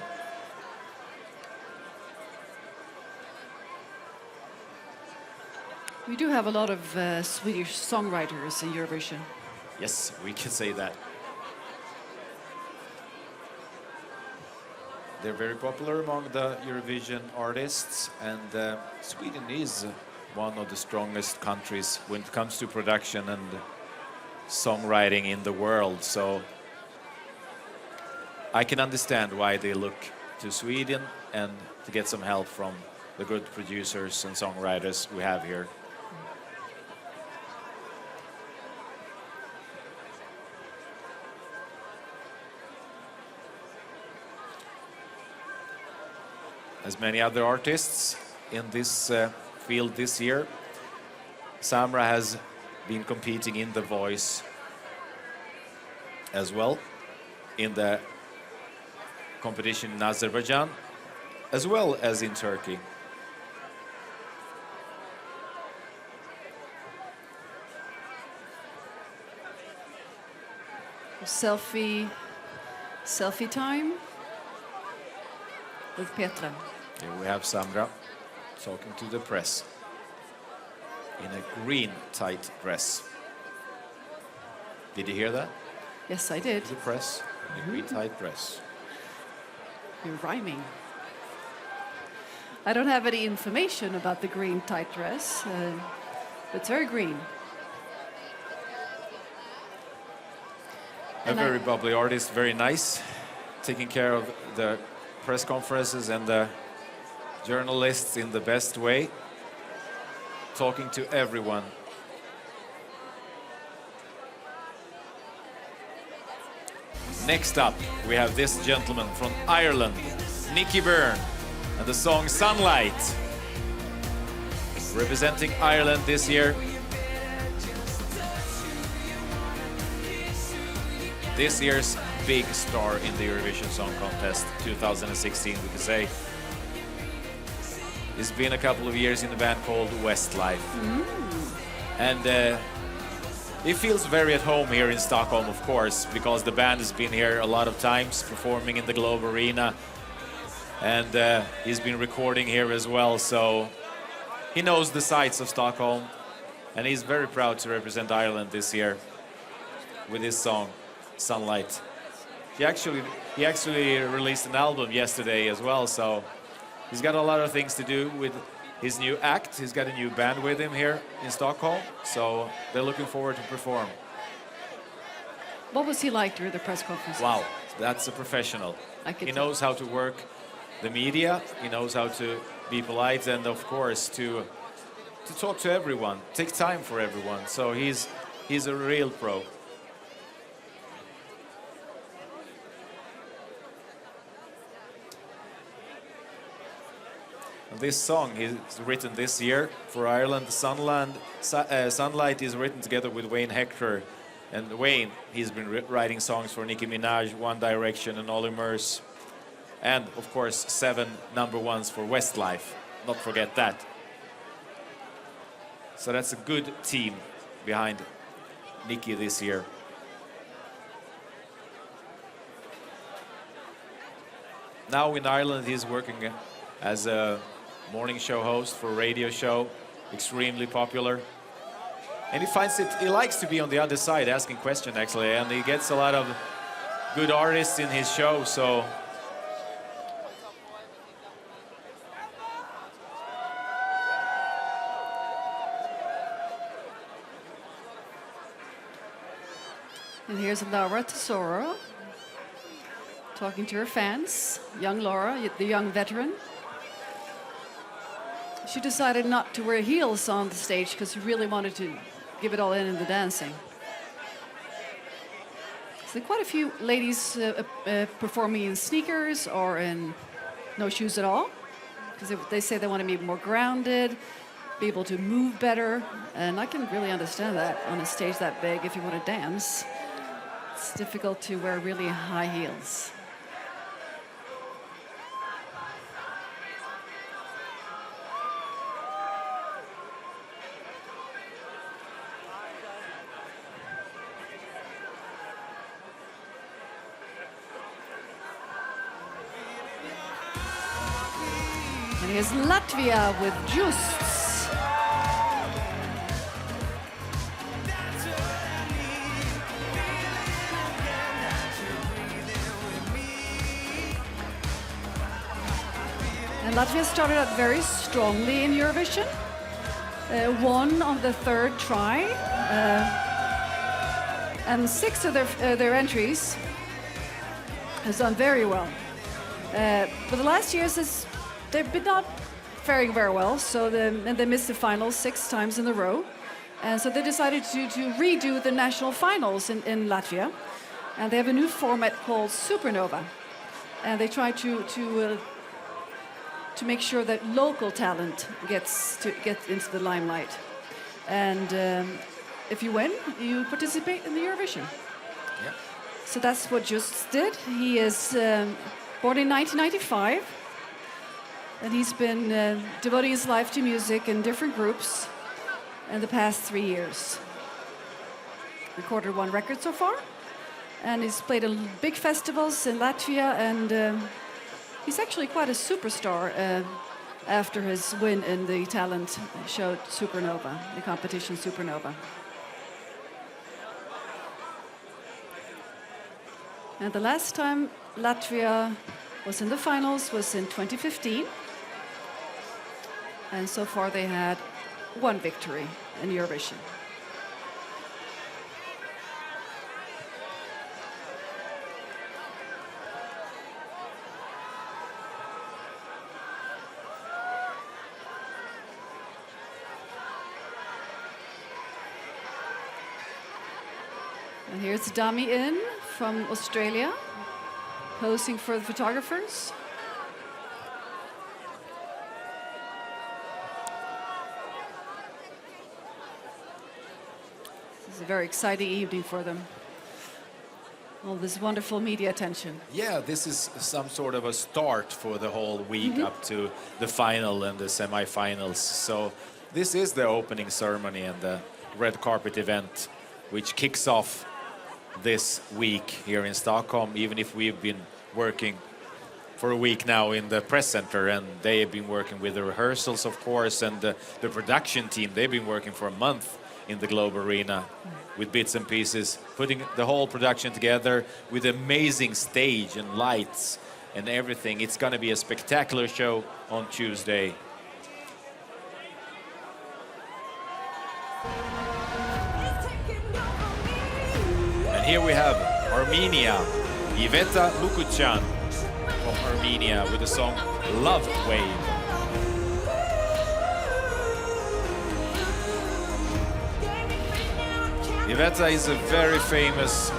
We do have a lot of Swedish songwriters in Eurovision. Yes, we can say that. They're very popular among the Eurovision artists, and Sweden is one of the strongest countries when it comes to production and songwriting in the world. So I can understand why they look to Sweden and to get some help from the good producers and songwriters we have here. As many other artists in this field this year, Samra has been competing in The Voice as well, in the competition in Azerbaijan, as well as in Turkey. Selfie time with Petra. Here we have Samra talking to the press in a green tight dress. Did you hear that? Yes, I did. The press in a green tight dress. You're rhyming. I don't have any information about the green tight dress, but it's very green. A very bubbly artist, very nice, taking care of the press conferences and the journalists in the best way, talking to everyone. Next up, we have this gentleman from Ireland, Nicky Byrne, and the song Sunlight. Representing Ireland this year. This year's big star in the Eurovision Song Contest 2016, we could say. It's been a couple of years in a band called Westlife. And He feels very at home here in Stockholm, of course, because the band has been here a lot of times, performing in the Globe Arena. And he's been recording here as well, so he knows the sights of Stockholm. And he's very proud to represent Ireland this year with his song, Sunlight. He actually released an album yesterday as well, so he's got a lot of things to do with his new act. He's got a new band with him here in Stockholm, so they're looking forward to perform. What was he like during the press conference? Wow, that's a professional. He knows how to work the media, he knows how to be polite, and of course to talk to everyone, take time for everyone. So he's a real pro. This song is written this year for Ireland. Sunlight is written together with Wayne Hector. And Wayne, he's been writing songs for Nicki Minaj, One Direction, and Olly Murs. And, of course, 7 #1s for Westlife. Not forget that. So that's a good team behind Nicki this year. Now in Ireland, he's working as a morning show host for a radio show, extremely popular. And he likes to be on the other side asking questions actually, and he gets a lot of good artists in his show, so. And here's Laura Tesoro talking to her fans. Young Laura, the young veteran. She decided not to wear heels on the stage because she really wanted to give it all in the dancing. So quite a few ladies performing in sneakers or in no shoes at all, because they say they want to be more grounded, be able to move better, and I can really understand that on a stage that big. If you want to dance, it's difficult to wear really high heels. And here's Latvia with Justs. And Latvia started out very strongly in Eurovision. Won on the 3rd try. And 6 of their entries has done very well. But the last years, they've been not faring very well, and they missed the finals 6 times in a row. And so they decided to redo the national finals in Latvia. And they have a new format called Supernova. And they try to make sure that local talent gets into the limelight. And if you win, you participate in the Eurovision. Yeah. So that's what Just did. He is born in 1995. And he's been devoting his life to music in different groups in the past 3 years. Recorded 1 record so far. And he's played in big festivals in Latvia, and he's actually quite a superstar after his win in the talent show Supernova, the competition Supernova. And the last time Latvia was in the finals was in 2015. And so far they had 1 victory in Eurovision. And here's Dami In from Australia, posing for the photographers. This is a very exciting evening for them. All this wonderful media attention. Yeah, this is some sort of a start for the whole week up to the final and the semi-finals. So this is the opening ceremony and the red carpet event which kicks off this week here in Stockholm, even if we've been working for a week now in the press center, and they have been working with the rehearsals, of course, and the production team, they've been working for a month in the Globe Arena with bits and pieces, putting the whole production together with amazing stage and lights and everything. It's going to be a spectacular show on Tuesday. And here we have Armenia, Iveta Lukuchan from Armenia with the song Love Wave. Iveta is a very famous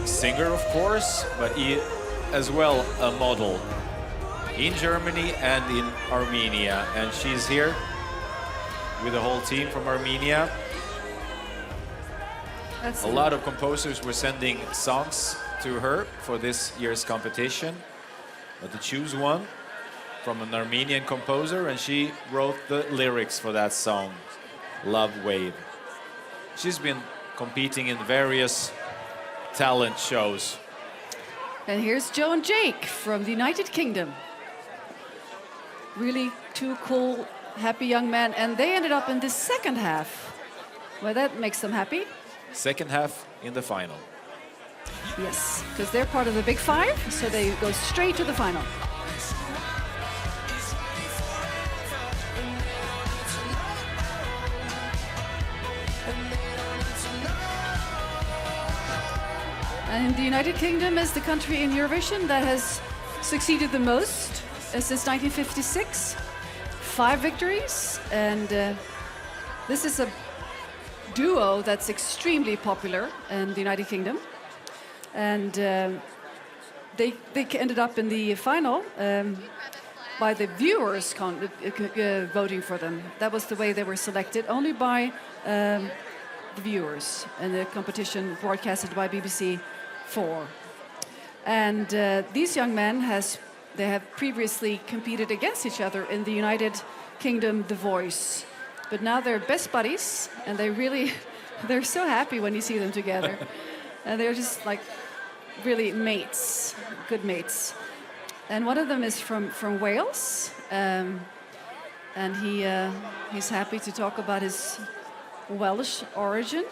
singer, of course, but as well a model in Germany and in Armenia. And she's here with the whole team from Armenia. A lot of composers were sending songs to her for this year's competition, but to choose one from an Armenian composer, and she wrote the lyrics for that song, Love Wave. She's been competing in various talent shows. And here's Joe and Jake from the United Kingdom. Really two cool, happy young men, and they ended up in the second half. Well, that makes them happy. Second half in the final. Yes, because they're part of the Big Five, so they go straight to the final. And the United Kingdom is the country in Eurovision that has succeeded the most since 1956. 5 victories, and this is a duo that's extremely popular in the United Kingdom. And they ended up in the final by the viewers voting for them. That was the way they were selected, only by the viewers, and the competition broadcasted by BBC 4. And these young men they have previously competed against each other in the United Kingdom The Voice, but now they're best buddies, and they're so happy when you see them together. And they're just like really mates, good mates. And one of them is from Wales, and he's happy to talk about his Welsh origin.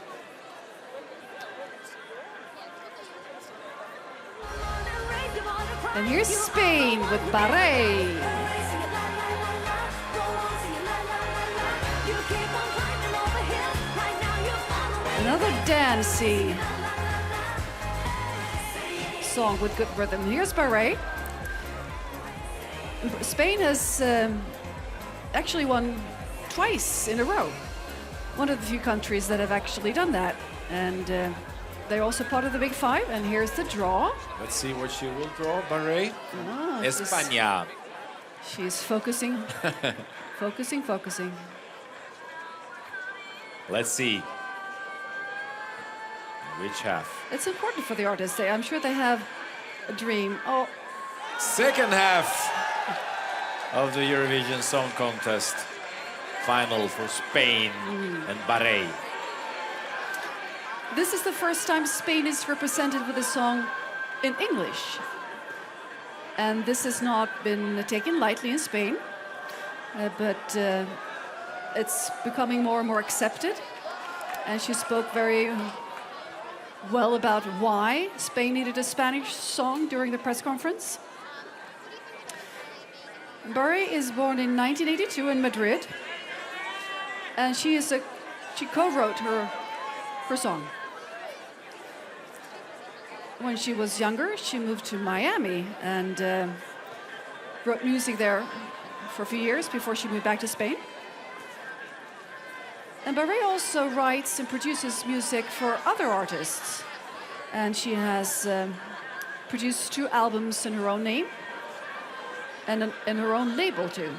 And here's Spain with Barret. Another dancey song with good rhythm. Here's Barret. Spain has actually won twice in a row. One of the few countries that have actually done that. And they're also part of the Big Five. And here's the draw. Let's see what she will draw, Barret. España. She's focusing, focusing. Let's see. Which half? It's important for the artists. I'm sure they have a dream. Oh, Second half of the Eurovision Song Contest final for Spain and Barret. this is the first time Spain is represented with a song in English. And this has not been taken lightly in Spain, but it's becoming more and more accepted. And she spoke very well about why Spain needed a Spanish song during the press conference. Barret is born in 1982 in Madrid, and she co-wrote her song. When she was younger, she moved to Miami and wrote music there for a few years before she moved back to Spain. And Barret also writes and produces music for other artists. And she has produced 2 albums in her own name and in her own label too.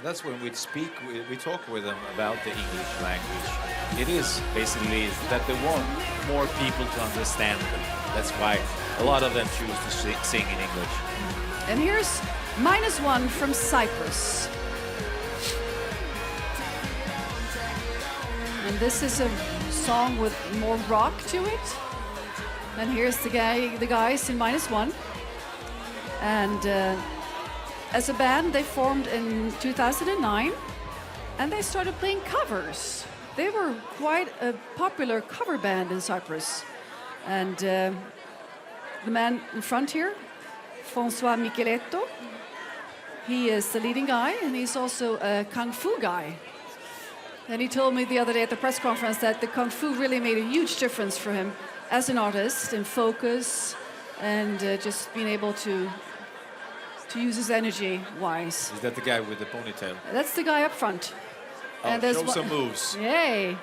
That's when we talk with them about the English language. It is basically that they want more people to understand them. That's why a lot of them choose to sing in English. And here's -1 from Cyprus. And this is a song with more rock to it. And here's the guys in -1. And as a band, they formed in 2009, and they started playing covers. They were quite a popular cover band in Cyprus. And the man in front here, François Micheletto, he is the leading guy, and he's also a kung fu guy. And he told me the other day at the press conference that the kung fu really made a huge difference for him as an artist in focus and just being able to use his energy wise. Is that the guy with the ponytail? That's the guy up front. Oh, show some moves. Yay!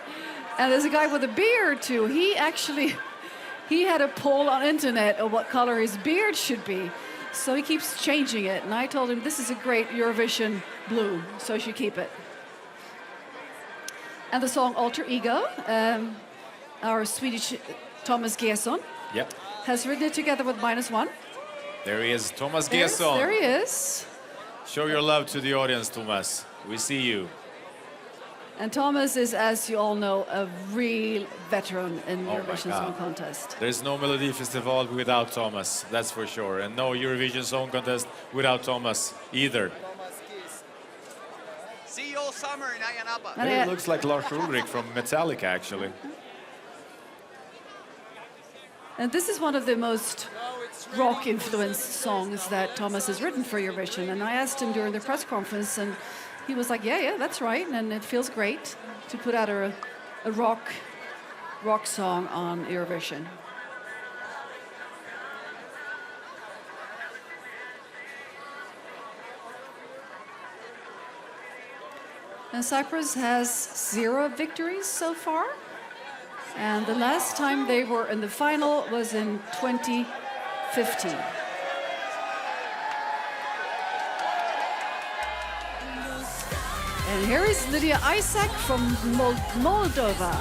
And there's a guy with a beard too. He had a poll on internet of what color his beard should be. So he keeps changing it. And I told him this is a great Eurovision blue, so you should keep it. And the song Alter Ego, our Swedish Thomas Gesson Yep. has written it together with -1. There he is, Thomas Yes, Gesson. there he is. Show your love to the audience, Thomas. We see you. And Thomas is, as you all know, a real veteran in my Eurovision God. Song Contest. There's no Melody Festival without Thomas, that's for sure. And no Eurovision Song Contest without Thomas either. See you all summer in Ayia Napa. And It looks like Lars Ulrich from Metallica, actually. And this is one of the most rock-influenced songs that Thomas has written for Eurovision. And I asked him during the press conference, and he was like, yeah, that's right. And it feels great to put out a rock song on Eurovision. And Cyprus has 0 victories so far. And the last time they were in the final was in 2015. And here is Lydia Isaac from Moldova.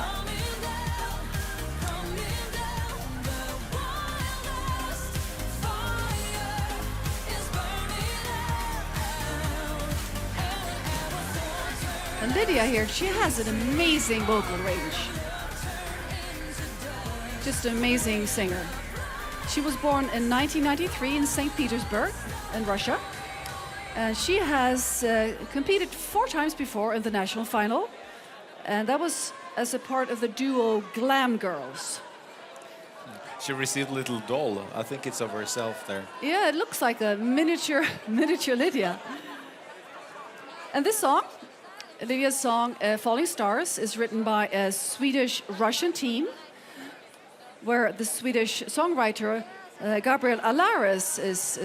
And Lydia here, she has an amazing vocal range. Just an amazing singer. She was born in 1993 in St. Petersburg in Russia. And she has competed 4 times before in the national final. And that was as a part of the duo Glam Girls. She received a little doll. I think it's of herself there. Yeah, it looks like a miniature Lydia. And this song, Lydia's song, Falling Stars, is written by a Swedish-Russian team, where the Swedish songwriter Gabriel Alaris is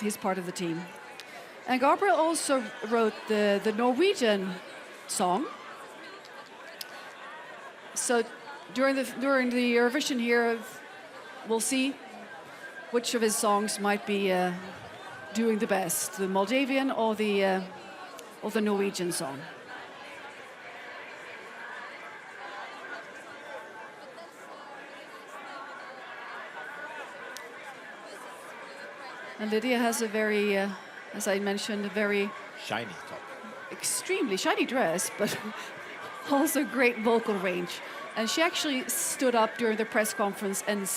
he's part of the team. And Gabriel also wrote the Norwegian song. So during the Eurovision here, we'll see which of his songs might be doing the best, the Moldavian or the Norwegian song. And Lydia has a very, as I mentioned, a very Shiny top. extremely shiny dress, but also great vocal range. And she actually stood up during the press conference and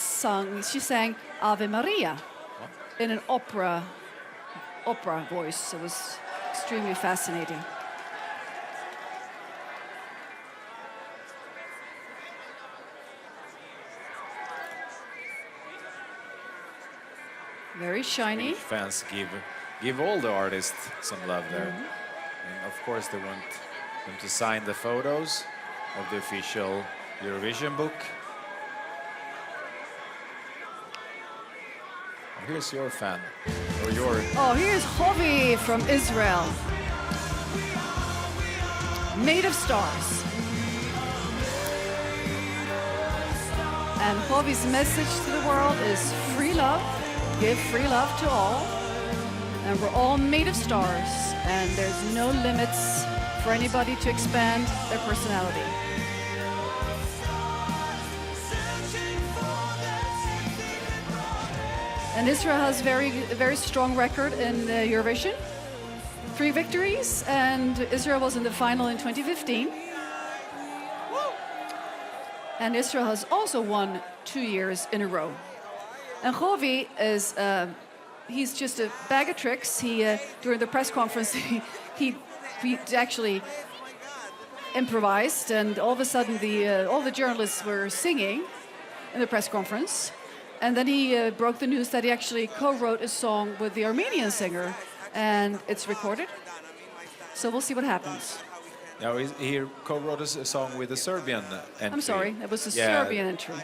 she sang Ave Maria in an opera voice. It was extremely fascinating. Very shiny. Fans give all the artists some love there. And of course they want them to sign the photos of the official Eurovision book. Here's your fan, or your... Oh, here's Hovi from Israel. Made of Stars. And Hovi's message to the world is free love. Give free love to all. And we're all made of stars. And there's no limits for anybody to expand their personality. And Israel has a very strong record in Eurovision. 3 victories, and Israel was in the final in 2015. And Israel has also won 2 years in a row. And Jovi is, he's just a bag of tricks. He, during the press conference, he actually improvised, and all of a sudden all the journalists were singing in the press conference. And then he broke the news that he actually co-wrote a song with the Armenian singer, and it's recorded. So we'll see what happens. Now he co-wrote a song with a Serbian entry. I'm sorry, it was a Serbian entry.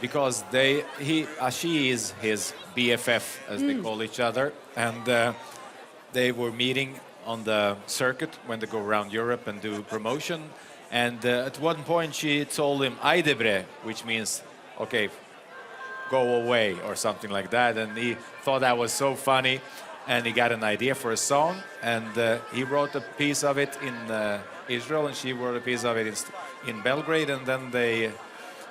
Because she is his BFF, as they call each other, and they were meeting on the circuit when they go around Europe and do promotion. And at one point she told him "Ajdebre," which means, okay, go away, or something like that. And he thought that was so funny, and he got an idea for a song, and he wrote a piece of it in Israel, and she wrote a piece of it in Belgrade, and then they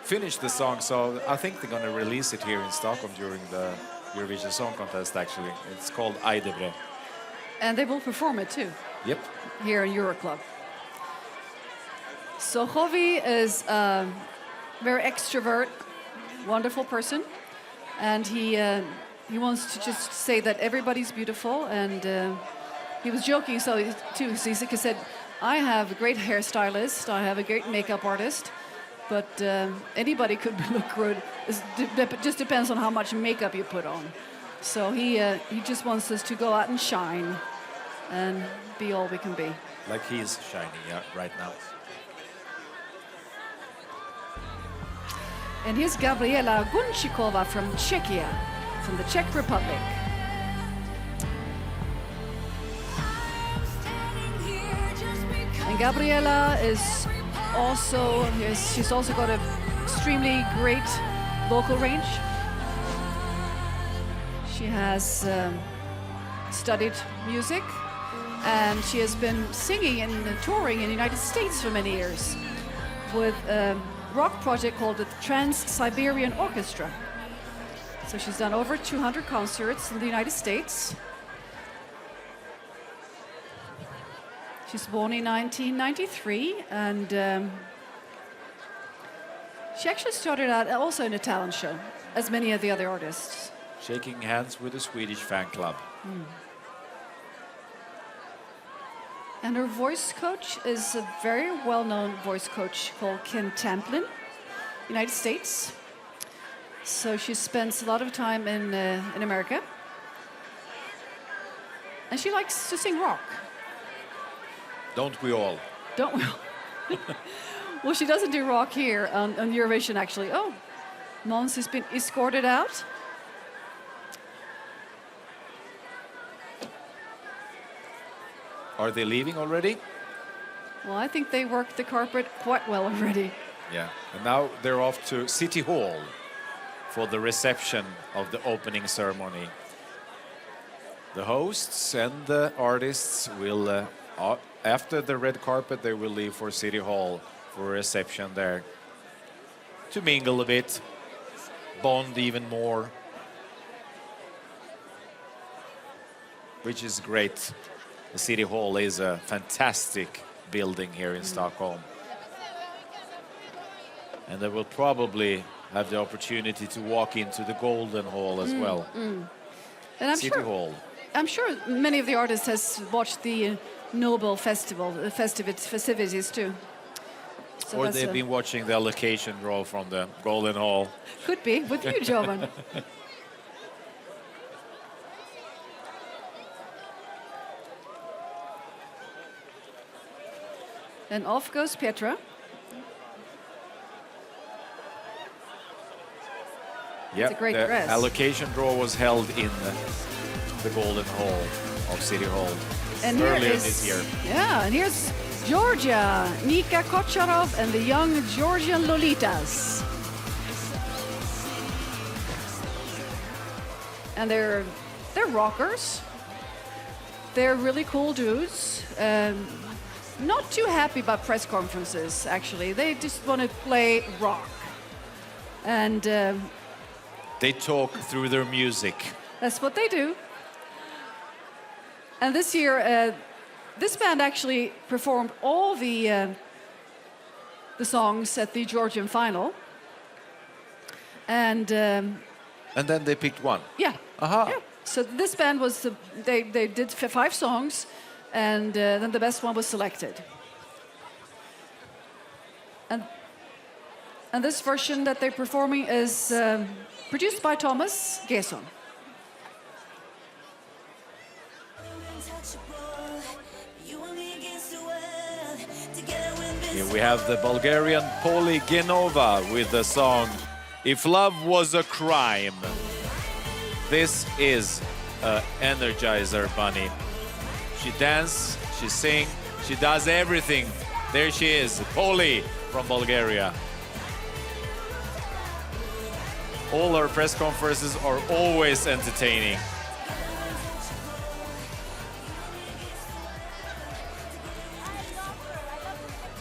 finished the song. So I think they're going to release it here in Stockholm during the Eurovision Song Contest, actually. It's called "Ajdebre." And they will perform it too. Yep. Here in Euroclub. So Jovi is a very extrovert, wonderful person, and he wants to just say that everybody's beautiful. And he was joking too. He said, "I have a great hairstylist, I have a great makeup artist, but anybody could look good. It just depends on how much makeup you put on." So he just wants us to go out and shine and be all we can be. Like he's shining right now. And here's Gabriela Gunčíková from Czechia, from the Czech Republic. And Gabriela is also, she's also got an extremely great vocal range. She has studied music, and she has been singing and touring in the United States for many years with a rock project called the Trans-Siberian Orchestra. So she's done over 200 concerts in the United States. She's born in 1993, and she actually started out also in a talent show, as many of the other artists. Shaking hands with a Swedish fan club. And her voice coach is a very well-known voice coach called Ken Tamplin, United States. So she spends a lot of time in America. And she likes to sing rock. Don't we all? Don't we? Well, she doesn't do rock here on Eurovision, actually. Oh, Måns has been escorted out. Are they leaving already? Well, I think they worked the carpet quite well already. Yeah. And now they're off to City Hall for the reception of the opening ceremony. The hosts and the artists will, after the red carpet, they will leave for City Hall for a reception there to mingle a bit, bond even more, which is great. The City Hall is a fantastic building here in Stockholm. And they will probably have the opportunity to walk into the Golden Hall as well. And I'm City Hall. I'm sure many of the artists has watched the Nobel Festival, the festivities too. So Or they've been watching the allocation draw from the Golden Hall. Could be, with you, Jovan. And off goes Petra. Yeah, a great the dress. allocation draw was held in the Golden Hall of City Hall And here earlier is, this year. Yeah, and here's Georgia, Nika Kocharov and the young Georgian Lolitas. And they're rockers. They're really cool dudes. Not too happy about press conferences, actually. They just want to play rock. And They talk through their music. that's what they do. And this year, this band actually performed all the songs at the Georgian final. And then they picked one. Yeah. Aha. Yeah. So this band was they did 5 songs, and then the best one was selected. And this version that they're performing is produced by Thomas Gesson. Here we have the Bulgarian Poli Genova with the song If Love Was a Crime. This is an energizer bunny. She dances, she sings, she does everything. There she is, Poli from Bulgaria. All her press conferences are always entertaining.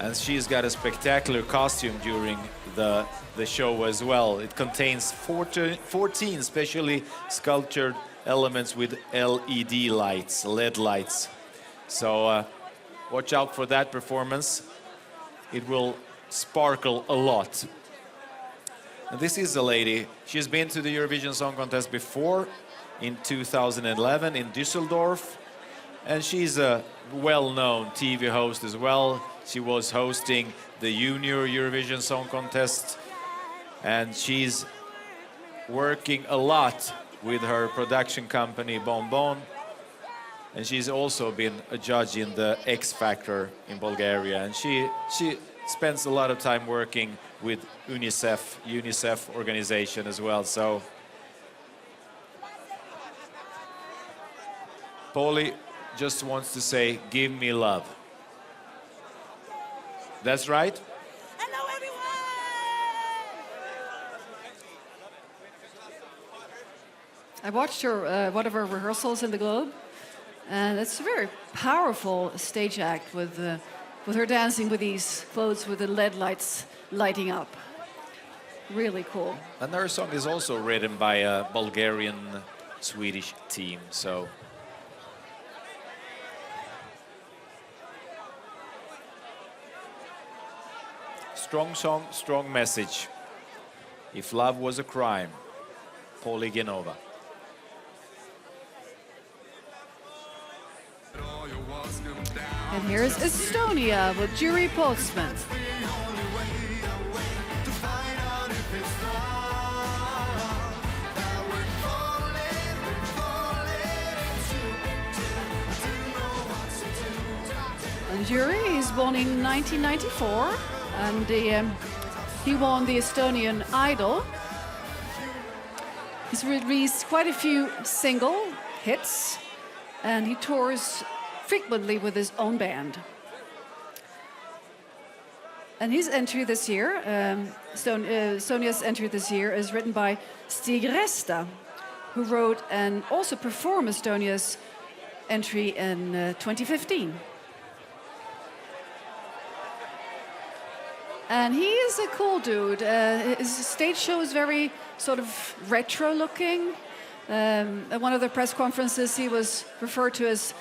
And she's got a spectacular costume during the show as well. It contains 14 specially sculptured elements with LED lights, LED lights. So watch out for that performance. It will sparkle a lot. And this is a lady. She's been to the Eurovision Song Contest before in 2011 in Düsseldorf. And she's a well-known TV host as well. She was hosting the Junior Eurovision Song Contest. And she's working a lot with her production company, Bon Bon. And she's also been a judge in the X Factor in Bulgaria. And she spends a lot of time working with UNICEF organization as well. So Poli just wants to say, give me love. That's right? Hello, everyone! I watched her one of her rehearsals in the Globe, and it's a very powerful stage act with her dancing with these clothes with the LED lights lighting up. Really cool. And her song is also written by a Bulgarian-Swedish team, so. Strong song, strong message. If Love Was a Crime, Poli Genova. And here's Estonia with Jüri Postman. And Jüri is born in 1994, and he won the Estonian Idol. He's released quite a few single hits, and he tours frequently with his own band. And his entry this year, Estonia's entry this year, is written by Stig Resta, who wrote and also performed Estonia's entry in 2015. And he is a cool dude. His stage show is very sort of retro looking. At one of the press conferences, he was referred to as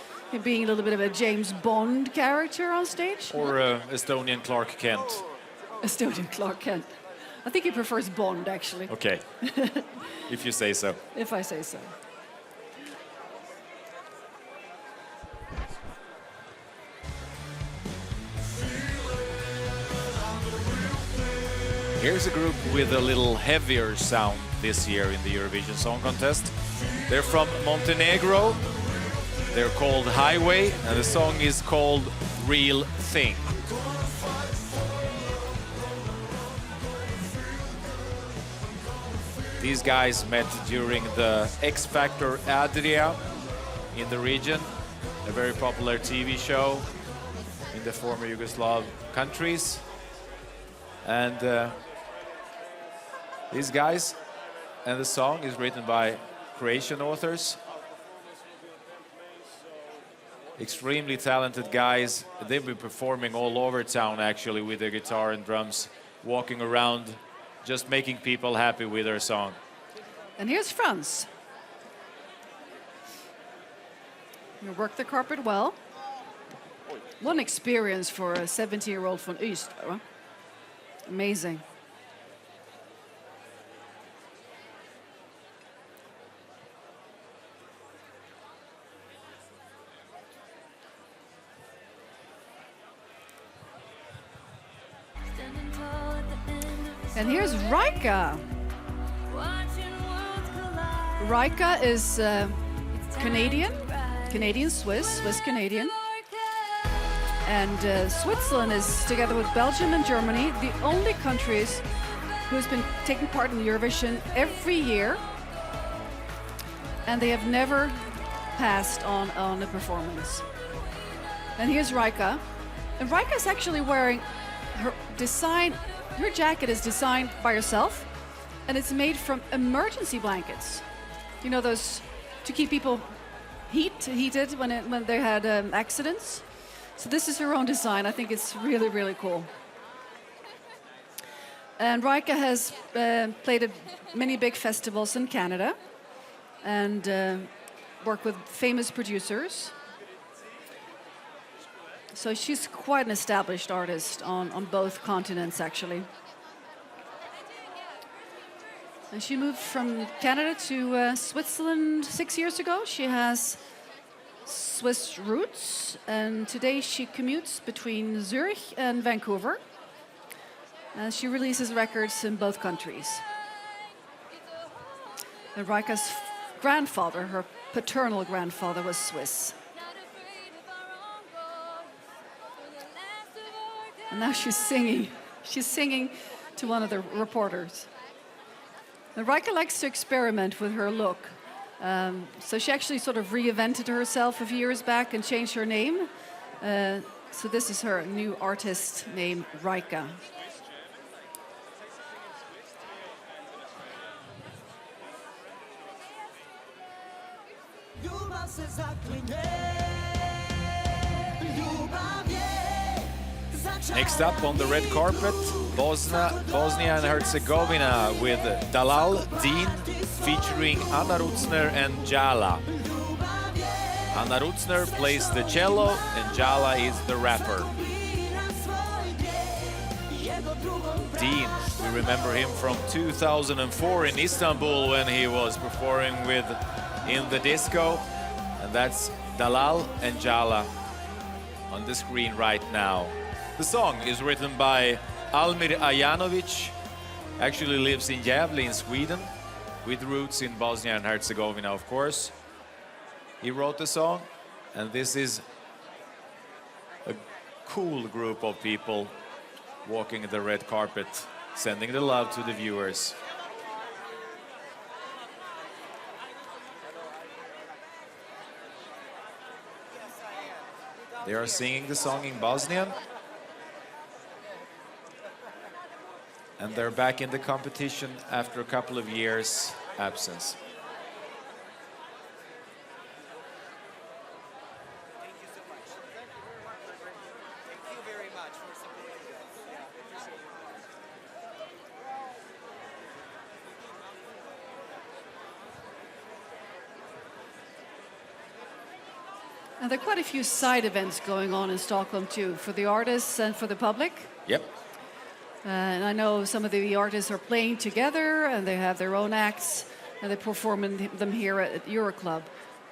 being a little bit of a James Bond character on stage. Or Estonian Clark Kent. Estonian Clark Kent. I think he prefers Bond, actually. Okay, if you say so. If I say so. Here's a group with a little heavier sound this year in the Eurovision Song Contest. They're from Montenegro. They're called Highway, and the song is called Real Thing. These guys met during the X Factor Adria in the region, a very popular TV show in the former Yugoslav countries. And these guys, and the song is written by Croatian authors. Extremely talented guys. They've been performing all over town actually with their guitar and drums, walking around, just making people happy with their song. And here's Franz. You work the carpet well. What an experience for a 70-year-old from East. Huh? Amazing. And here's Raika. Raika is Swiss-Canadian. And Switzerland is, together with Belgium and Germany, the only countries who has been taking part in Eurovision every year. And they have never passed on a performance. And here's Raika. And Raika is actually wearing her jacket is designed by herself, and it's made from emergency blankets. You know, those to keep people heated when they had accidents. So this is her own design. I think it's really, really cool. And Raika has played at many big festivals in Canada and worked with famous producers. So she's quite an established artist on both continents, actually. And she moved from Canada to Switzerland 6 years ago. She has Swiss roots, and today she commutes between Zurich and Vancouver. And she releases records in both countries. And Raika's grandfather, her paternal grandfather, was Swiss. And now she's singing. She's singing to one of the reporters. And Raika likes to experiment with her look. So she actually sort of reinvented herself a few years back and changed her name. So this is her new artist named Raika. Next up on the red carpet, Bosnia and Herzegovina with Dalal, Dean, featuring Anna Rutzner and Jala. Anna Rutzner plays the cello and Jala is the rapper. Dean, we remember him from 2004 in Istanbul when he was performing with In the Disco. And that's Dalal and Jala on the screen right now. The song is written by Almir Ajanovic, actually lives in Gävle in Sweden, with roots in Bosnia and Herzegovina, of course. He wrote the song, and this is a cool group of people walking the red carpet, sending the love to the viewers. They are singing the song in Bosnian. And they're back in the competition after a couple of years' absence. Thank you so much. Thank you very much for supporting us. Yeah, appreciate it. And there are quite a few side events going on in Stockholm too, for the artists and for the public. Yep. And I know some of the artists are playing together and they have their own acts and they perform them here at Euroclub.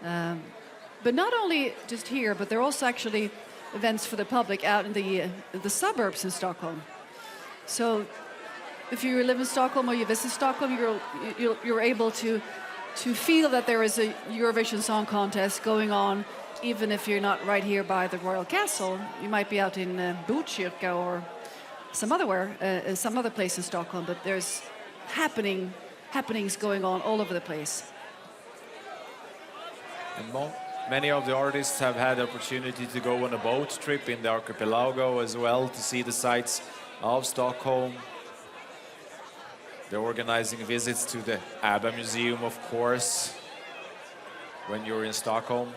But not only just here, but there are also actually events for the public out in the suburbs in Stockholm. So if you live in Stockholm or you visit Stockholm, you're able to feel that there is a Eurovision Song Contest going on, even if you're not right here by the Royal Castle. You might be out in Botkyrka or some other place in Stockholm, but there's happenings going on all over the place. And many of the artists have had the opportunity to go on a boat trip in the archipelago as well to see the sights of Stockholm. They're organizing visits to the ABBA Museum, of course, when you're in Stockholm.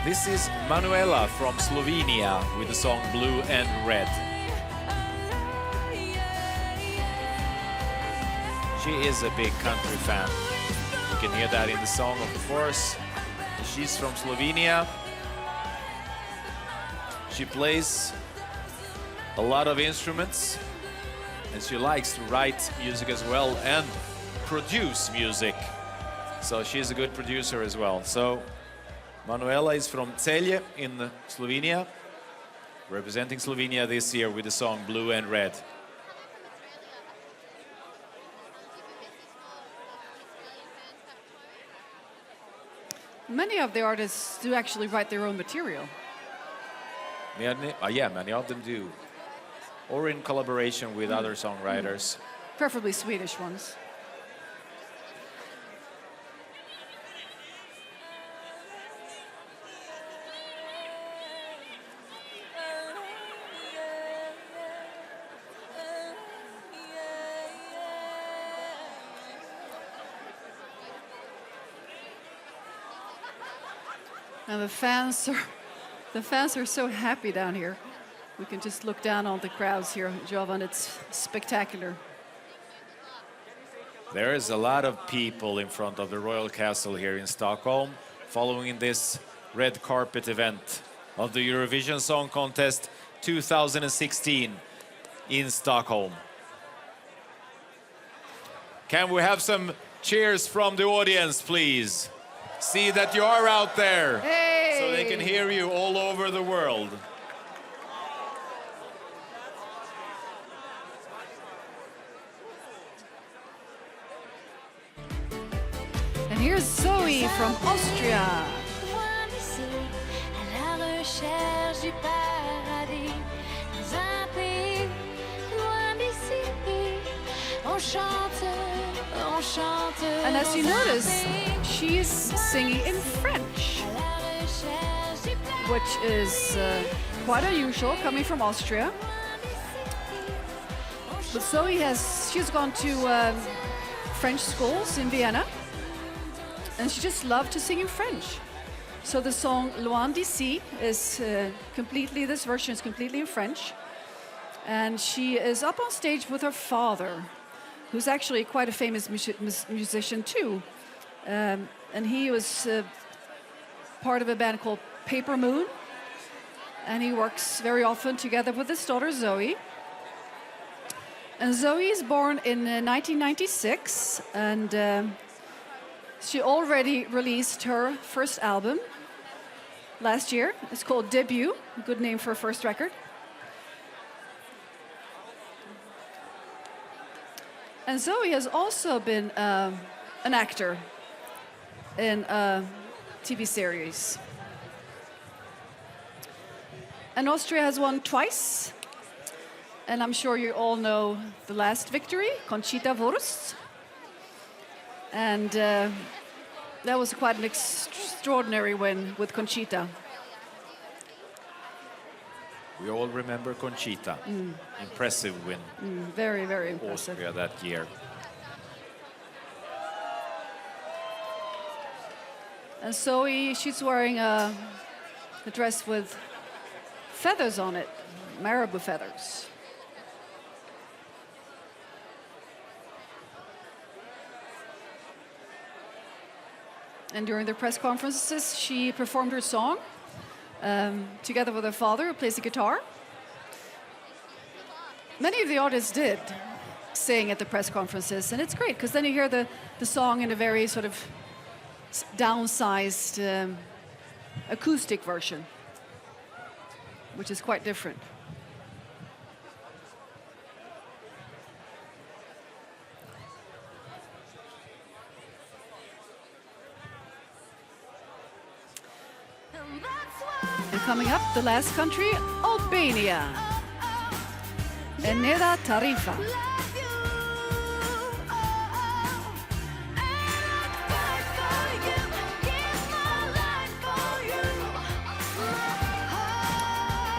This is Manuela from Slovenia with the song Blue and Red. She is a big country fan. You can hear that in the song, of course. She's from Slovenia. She plays a lot of instruments and she likes to write music as well and produce music. So she's a good producer as well. So Manuela is from Celje in Slovenia, representing Slovenia this year with the song Blue and Red. Many of the artists do actually write their own material. Yeah, many of them do. Or in collaboration with other songwriters. Preferably Swedish ones. And the fans are so happy down here. We can just look down on the crowds here, Jovan. It's spectacular. There is a lot of people in front of the Royal Castle here in Stockholm following this red carpet event of the Eurovision Song Contest 2016 in Stockholm. Can we have some cheers from the audience, please? See that you are out there, Hey! so they can hear you all over the world. And here's Zoe from Austria. Loin d'ici, à la recherche du paradis, dans un pays loin d'ici, on chante, on chante. And as you dans un notice, pays she's singing in French, à la recherche du paradis. which is quite unusual coming from Austria. But Zoe she's gone to French schools in Vienna, and she just loved to sing in French. So the song Loin d'ici is this version is completely in French. And she is up on stage with her father, who's actually quite a famous musician too. And he was part of a band called Paper Moon. And he works very often together with his daughter Zoe. And Zoe is born in 1996, and she already released her first album last year. It's called Debut, a good name for a first record. And Zoe has also been an actor in a TV series. And Austria has won twice. And I'm sure you all know the last victory, Conchita Wurst. And that was quite an extraordinary win with Conchita. We all remember Conchita. Impressive win. Very, very impressive. Austria that year. And Zoe, she's wearing a dress with feathers on it, marabou feathers. And during the press conferences, she performed her song together with her father, who plays the guitar. Many of the artists did sing at the press conferences, and it's great because then you hear the song in a very sort of downsized acoustic version, which is quite different. And coming up, the last country, Albania. Eneda Tarifa.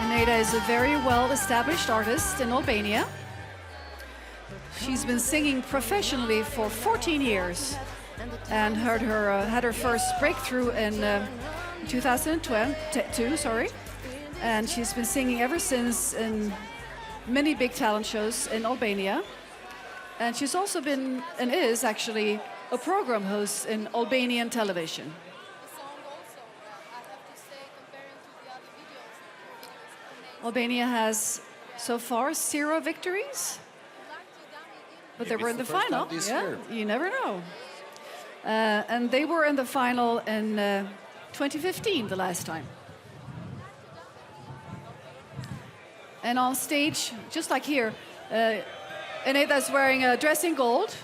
Eneda is a very well-established artist in Albania. She's been singing professionally for 14 years and had her first breakthrough in 2002, and she's been singing ever since in many big talent shows in Albania. And she's also been, and is actually, a program host in Albanian television. Albania has so far 0 victories, but they Maybe were in it's the the first final. time this Yeah, year. you never know. And they were in the final in 2015, the last time. And on stage, just like here, Eneda's wearing a dress in gold.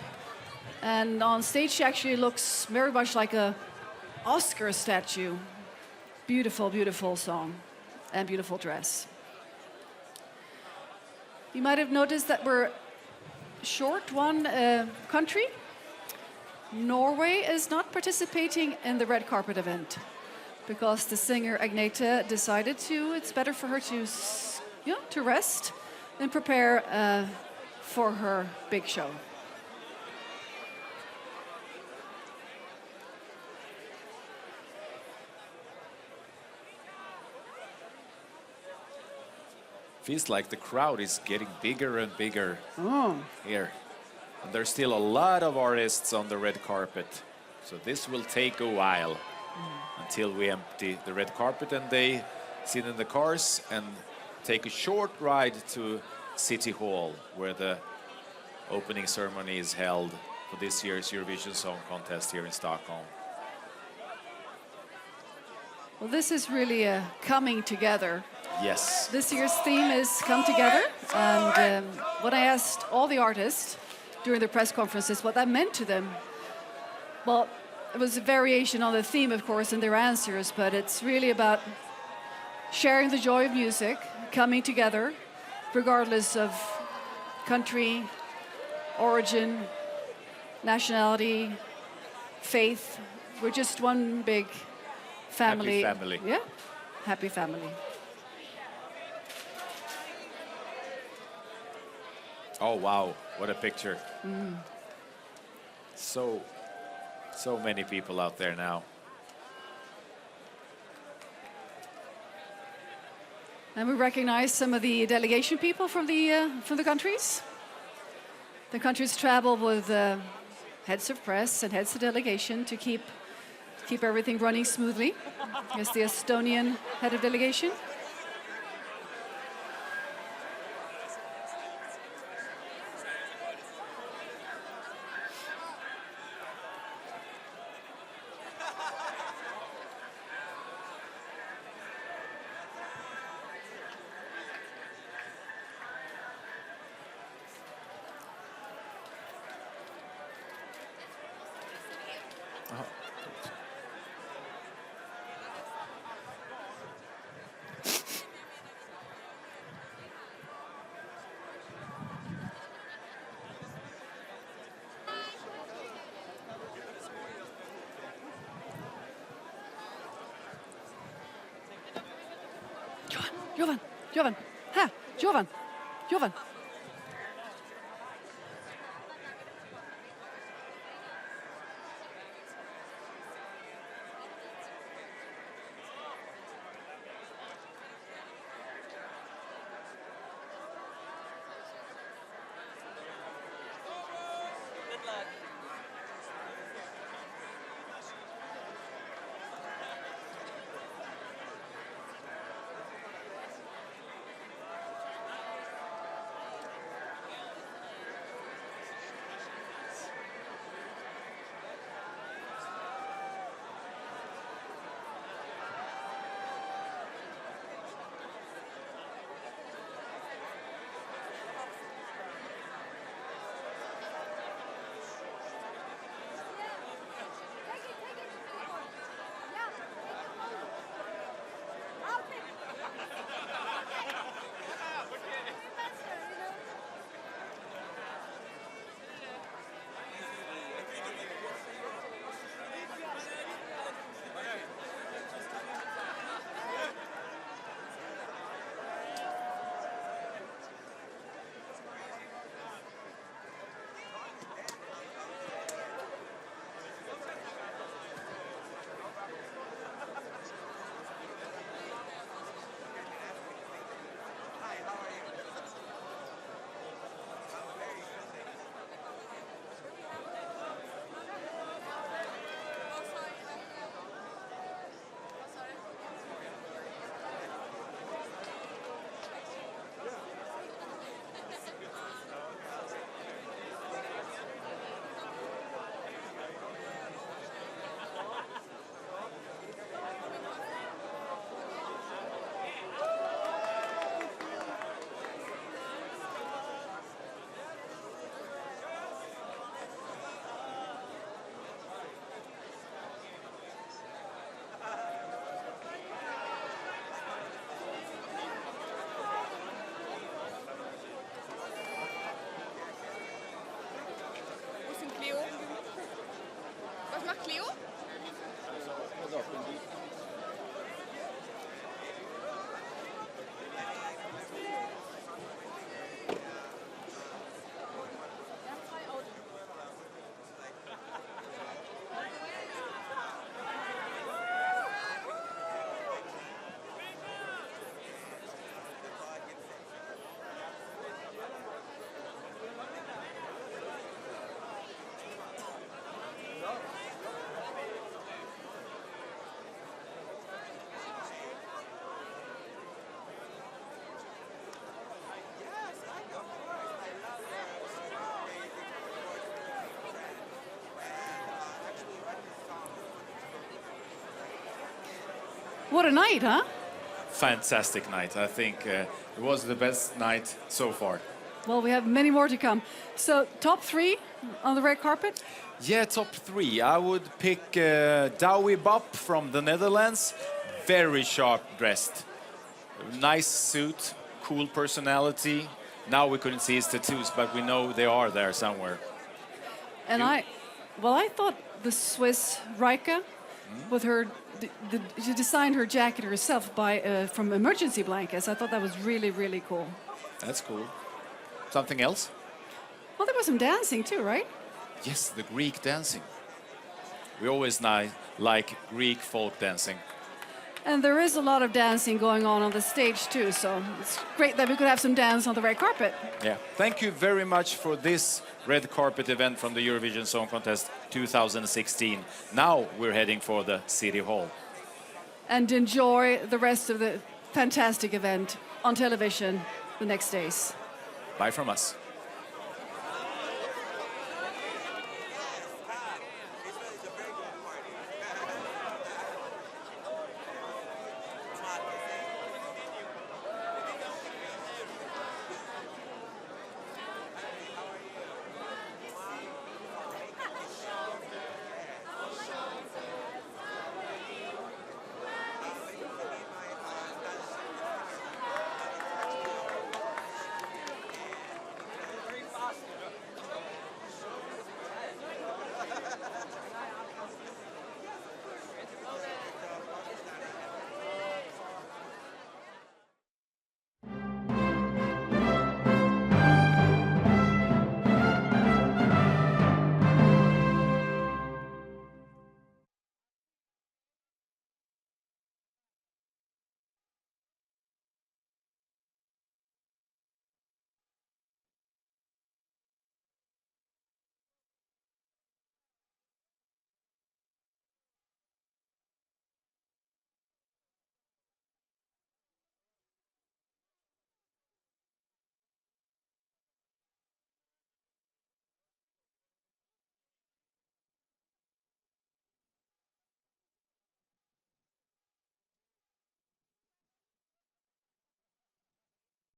And on stage, she actually looks very much like a Oscar statue. Beautiful, beautiful song and beautiful dress. You might have noticed that we're short one country. Norway is not participating in the red carpet event because the singer Agnete decided it's better for her to rest and prepare for her big show. Feels like the crowd is getting bigger and bigger here. And there's still a lot of artists on the red carpet. So this will take a while until we empty the red carpet and they sit in the cars and take a short ride to City Hall, where the opening ceremony is held for this year's Eurovision Song Contest here in Stockholm. Well, this is really a coming together. Yes. This year's theme is Come Together. And when I asked all the artists during the press conferences what that meant to them, well, it was a variation on the theme, of course, in their answers, but it's really about sharing the joy of music, coming together, regardless of country, origin, nationality, faith. We're just one big family. Happy family. Yeah, happy family. Oh, wow, what a picture. So many people out there now. And we recognize some of the delegation people from the countries. The countries travel with heads of press and heads of delegation to keep everything running smoothly. Here's the Estonian head of delegation. Jovan, ha, Jovan. What a night, huh? Fantastic night. I think it was the best night so far. Well, we have many more to come. So, top 3 on the red carpet? Yeah, top 3. I would pick Douwe Bob from the Netherlands. Very sharp dressed. Nice suit, cool personality. Now we couldn't see his tattoos, but we know they are there somewhere. And I thought the Swiss Reike, with her, she designed her jacket herself from emergency blankets. I thought that was really, really cool. That's cool. Something else? Well, there was some dancing too, right? Yes, the Greek dancing. We always like Greek folk dancing. And there is a lot of dancing going on the stage too, so it's great that we could have some dance on the red carpet. Yeah. Thank you very much for this red carpet event from the Eurovision Song Contest 2016. Now we're heading for the City Hall. And enjoy the rest of the fantastic event on television the next days. Bye from us.